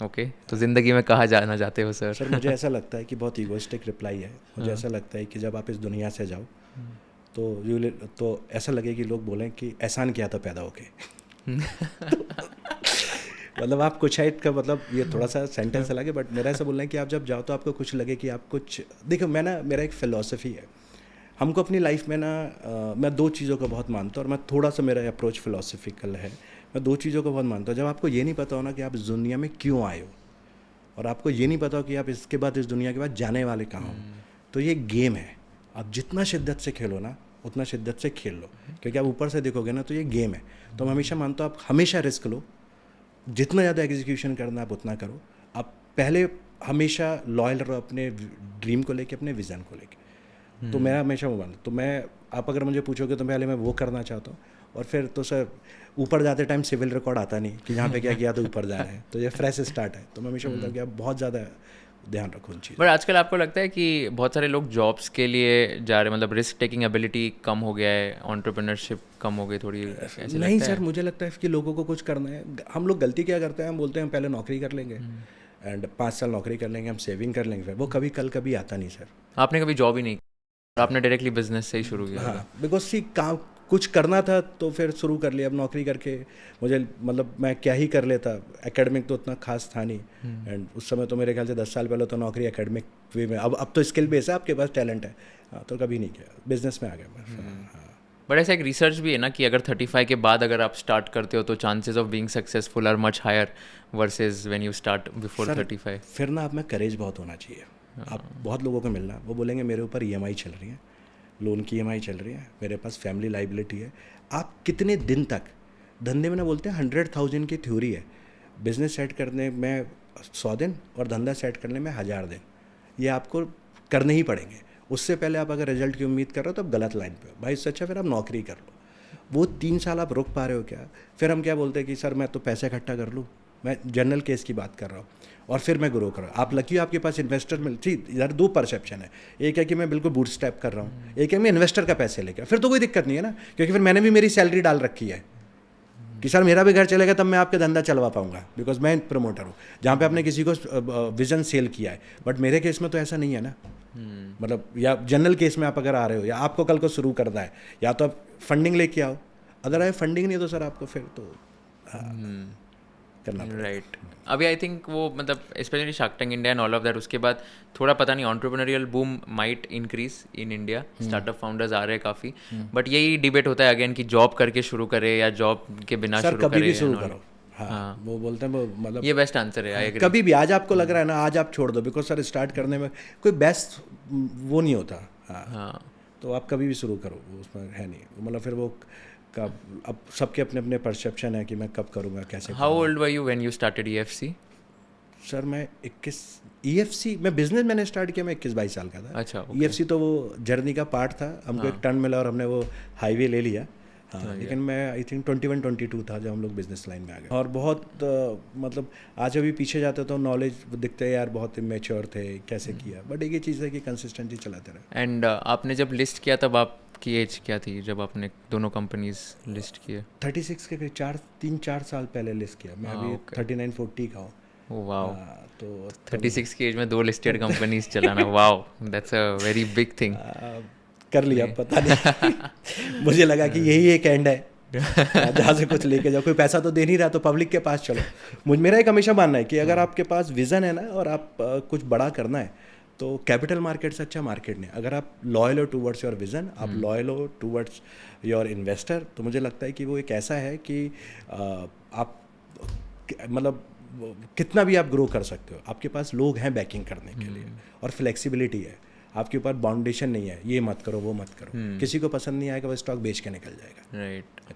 Okay, तो ज़िंदगी में कहाँ जाना चाहते हो सर? सर मुझे ऐसा लगता है कि बहुत ईगोइस्टिक रिप्लाई है। मुझे ऐसा लगता है कि जब आप इस दुनिया से जाओ तो ऐसा लगे कि लोग बोलें कि एहसान किया था पैदा होके। मतलब आप कुछ है का, मतलब ये थोड़ा सा सेंटेंस अलग है, बट मेरा ऐसा बोलना है कि आप जब जाओ तो आपको कुछ लगे कि आप कुछ देखो। मेरा एक फ़िलॉसफी है, हमको अपनी लाइफ में ना मैं 2 चीज़ों को बहुत मानता हूँ, और मैं थोड़ा सा मेरा अप्रोच फ़िलॉसफिकल है। मैं 2 चीज़ों को बहुत मानता हूँ। जब आपको ये नहीं पता हो ना कि आप इस दुनिया में क्यों आए हो, और आपको ये नहीं पता हो कि आप इसके बाद इस दुनिया के बाद जाने वाले कहाँ हो, तो ये गेम है। आप जितना शिद्दत से खेलो ना उतना शिद्दत से खेल लो, क्योंकि आप ऊपर से देखोगे ना तो ये गेम है। तो मैं हमेशा मानता हूँ आप हमेशा रिस्क लो, जितना ज़्यादा एग्जीक्यूशन करना आप उतना करो। आप पहले हमेशा लॉयल रहो अपने ड्रीम को लेके, अपने विज़न को लेके। तो मैं हमेशा वो मानता, तो मैं आप अगर मुझे पूछोगे तो पहले मैं वो करना चाहता हूँ, और फिर तो सर ऊपर जाते टाइम सिविल रिकॉर्ड आता नहीं कि यहाँ पे क्या किया तो ऊपर जा रहे हैं, तो ये फ्रेश स्टार्ट है। तो मैं हमेशा बोलता हूँ कि आप बहुत ज़्यादा ध्यान रखो उन चीज़। बट आजकल आपको लगता है कि बहुत सारे लोग जॉब्स के लिए जा रहे हैं, मतलब रिस्क टेकिंग एबिलिटी कम हो गया है, एंटरप्रेन्योरशिप कम हो गई थोड़ी, ऐसे नहीं लगता सर, है? मुझे लगता है कि लोगों को कुछ करना है। हम लोग गलती क्या करते हैं, हम बोलते हैं हम पहले नौकरी कर लेंगे एंड 5 साल नौकरी कर लेंगे, हम सेविंग कर लेंगे, फिर वो कभी आता नहीं सर। आपने कभी जॉब ही नहीं की, आपने डायरेक्टली बिजनेस से ही शुरू किया? हाँ, बिकॉज सी काम कुछ करना था तो फिर शुरू कर लिया। अब नौकरी करके मुझे मतलब मैं क्या ही कर लेता, एकेडमिक तो उतना खास था नहीं। एंड उस समय तो मेरे ख्याल से 10 साल पहले तो नौकरी एकेडमिक वे में, अब तो स्किल बेस है, आपके पास टैलेंट है। हाँ, तो कभी नहीं किया, बिजनेस में आ गया मैं। हाँ, बट ऐसा एक रिसर्च भी है ना कि अगर 35 के बाद अगर आप स्टार्ट करते हो तो chances of being successful are much higher versus when you start before 35। फिर ना आप में करेज बहुत होना चाहिए। आप बहुत लोगों को मिलना, वो बोलेंगे मेरे ऊपर EMI चल रही है, लोन की EMI चल रही है, मेरे पास फैमिली लाइबिलिटी है। आप कितने दिन तक धंधे में ना, बोलते हैं 100,000 की थ्योरी है, बिजनेस सेट करने में 100 दिन और धंधा सेट करने में 1000 दिन, ये आपको करने ही पड़ेंगे। उससे पहले आप अगर रिजल्ट की उम्मीद कर रहे हो तो आप गलत लाइन पे हो भाई। इससे अच्छा फिर आप नौकरी कर लो। वो 3 साल आप रुक पा रहे हो क्या? फिर हम क्या बोलते हैं कि सर मैं तो पैसे इकट्ठा कर लूँ, मैं जनरल केस की बात कर रहा हूँ, और फिर मैं ग्रो कर रहा हूँ। आप लकी हो आपके पास इन्वेस्टर मिल, ठीक, इधर 2 परसेप्शन है। एक है कि मैं बिल्कुल बूट स्टेप कर रहा हूँ, एक है मैं इन्वेस्टर का पैसे लेकर, फिर तो कोई दिक्कत नहीं है ना, क्योंकि फिर मैंने भी मेरी सैलरी डाल रखी है कि सर मेरा भी घर चलेगा तब मैं आपका धंधा चलवा पाऊंगा, बिकॉज मैं प्रमोटर हूँ। जहाँ पे आपने किसी को विजन सेल किया है, बट मेरे केस में तो ऐसा नहीं है ना। मतलब या जनरल केस में आप अगर आ रहे हो, या आपको कल को शुरू करना है, या तो आप फंडिंग लेके आओ, अगर आए फंडिंग नहीं तो सर आपको फिर तो करना पड़ेगा। राइट अभी आई थिंक वो मतलब specially shark tank India and all of that, उसके बाद थोड़ा पता नहीं entrepreneurial boom might increase in India, startup founders आ रहे हैं काफ़ी, बट यही डिबेट होता है अगेन कि जॉब करके शुरू करे या जॉब के बिना सर शुरू कभी करे भी शुरू and all. करो। हाँ, वो बोलते हैं वो मतलब ये बेस्ट आंसर है, आई एग्री। कभी भी आज आपको लग रहा है ना, आज आप छोड़ दो, बिकॉज सर स्टार्ट करने में कोई बेस्ट वो नहीं होता। हाँ, तो आप कभी भी शुरू करो, वो उसमें है नहीं, मतलब फिर वो कब, अब सबके अपने अपने परसेप्शन है कि मैं कब करूँगा, कैसे how old were you when you started EFC? Sir मैं 21 EFC मैं बिजनेस मैंने स्टार्ट किया, मैं 21-22 साल का था। अच्छा, okay. EFC तो वो जर्नी का पार्ट था, हमको एक टर्न मिला और हमने वो हाईवे ले लिया। हाँ, लेकिन मैं आई थिंक 21-22 था जब हम लोग बिजनेस लाइन में आ गए। और बहुत मतलब आज अभी पीछे जाते तो नॉलेज दिखते हैं यार, बहुत इमेच्योर थे, कैसे किया, बट एक ही चीज़ है कि कंसिस्टेंसी चलाते रहे। एंड आपने जब लिस्ट किया तब आपकी एज क्या थी जब आपने दोनों कंपनीज लिस्ट किए? 36 के करीब 3-4 साल पहले लिस्ट किया। मैं अभी 39-40 का हूँ। ओह वाओ, तो 36 की एज में 2 लिस्टेड कंपनीज चलाना, wow, that's a very big thing. कर लिया, पता नहीं मुझे लगा कि यही एक एंड है जहाँ से कुछ लेके जाओ, कोई पैसा तो दे नहीं रहा तो पब्लिक के पास चलो। मेरा एक हमेशा मानना है कि अगर आपके पास विज़न है ना और आप कुछ बड़ा करना है तो कैपिटल मार्केट से अच्छा मार्केट नहीं। अगर आप लॉयल हो टूवर्ड्स योर विज़न, आप लॉयल हो टूवर्ड्स योर इन्वेस्टर, तो मुझे लगता है कि वो एक ऐसा है कि आप मतलब कितना भी आप ग्रो कर सकते हो, आपके पास लोग हैं बैकिंग करने के लिए और फ्लेक्सिबिलिटी है, आपके ऊपर बाउंडेशन नहीं है, ये मत करो वो मत करो। किसी को पसंद नहीं आएगा वो स्टॉक बेच के निकल जाएगा,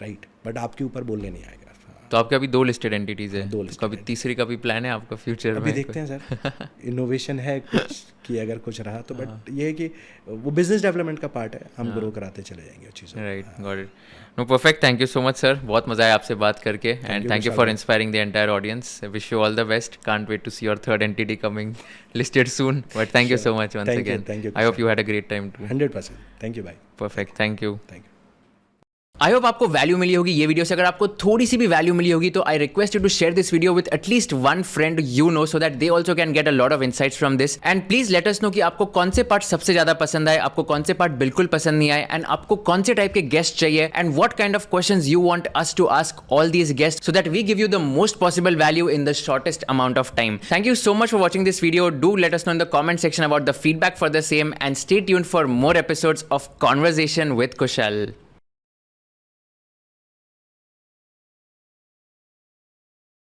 राइट, बट आपके ऊपर बोलने नहीं आएगा। तो आपके अभी 2 लिस्टेड एंटिटीज है, 2 कभी तीसरी का भी प्लान है आपका फ्यूचर में? अभी देखते हैं सर, इनोवेशन है कुछ कि अगर कुछ रहा तो, बट ये है कि वो बिजनेस डेवलपमेंट का पार्ट है, हम ग्रो कराते चले जाएंगे चीज़ों। Right, got it. No perfect, thank you so much sir, बहुत मजा आया आपसे बात करके, and thank you for inspiring the entire audience. Wish you all the best, can't wait to see your third entity coming listed soon, but thank you so much once again. I hope you had a great time too. 100%, thank you भाई। Perfect, thank you. I hope आपको value मिली होगी ये video से। अगर आपको थोड़ी सी भी वैल्यू मिली होगी तो I request you to share this video with at least one friend you know, so that they also can get a lot of insights from this. And please let us know कि आपको कौन से part सबसे ज्यादा पसंद आए, आपको कौन से पार्ट बिल्कुल पसंद नहीं आए, एंड आपको कौन से टाइप के गेस्ट चाहिए, and what kind of questions you want us to ask all these guest, so that we give you the most possible value in the shortest amount of time. Thank you so much for watching this video. Do let us know in the comment section about the feedback for the same, and stay tuned for more episodes of Conversation with Kushal.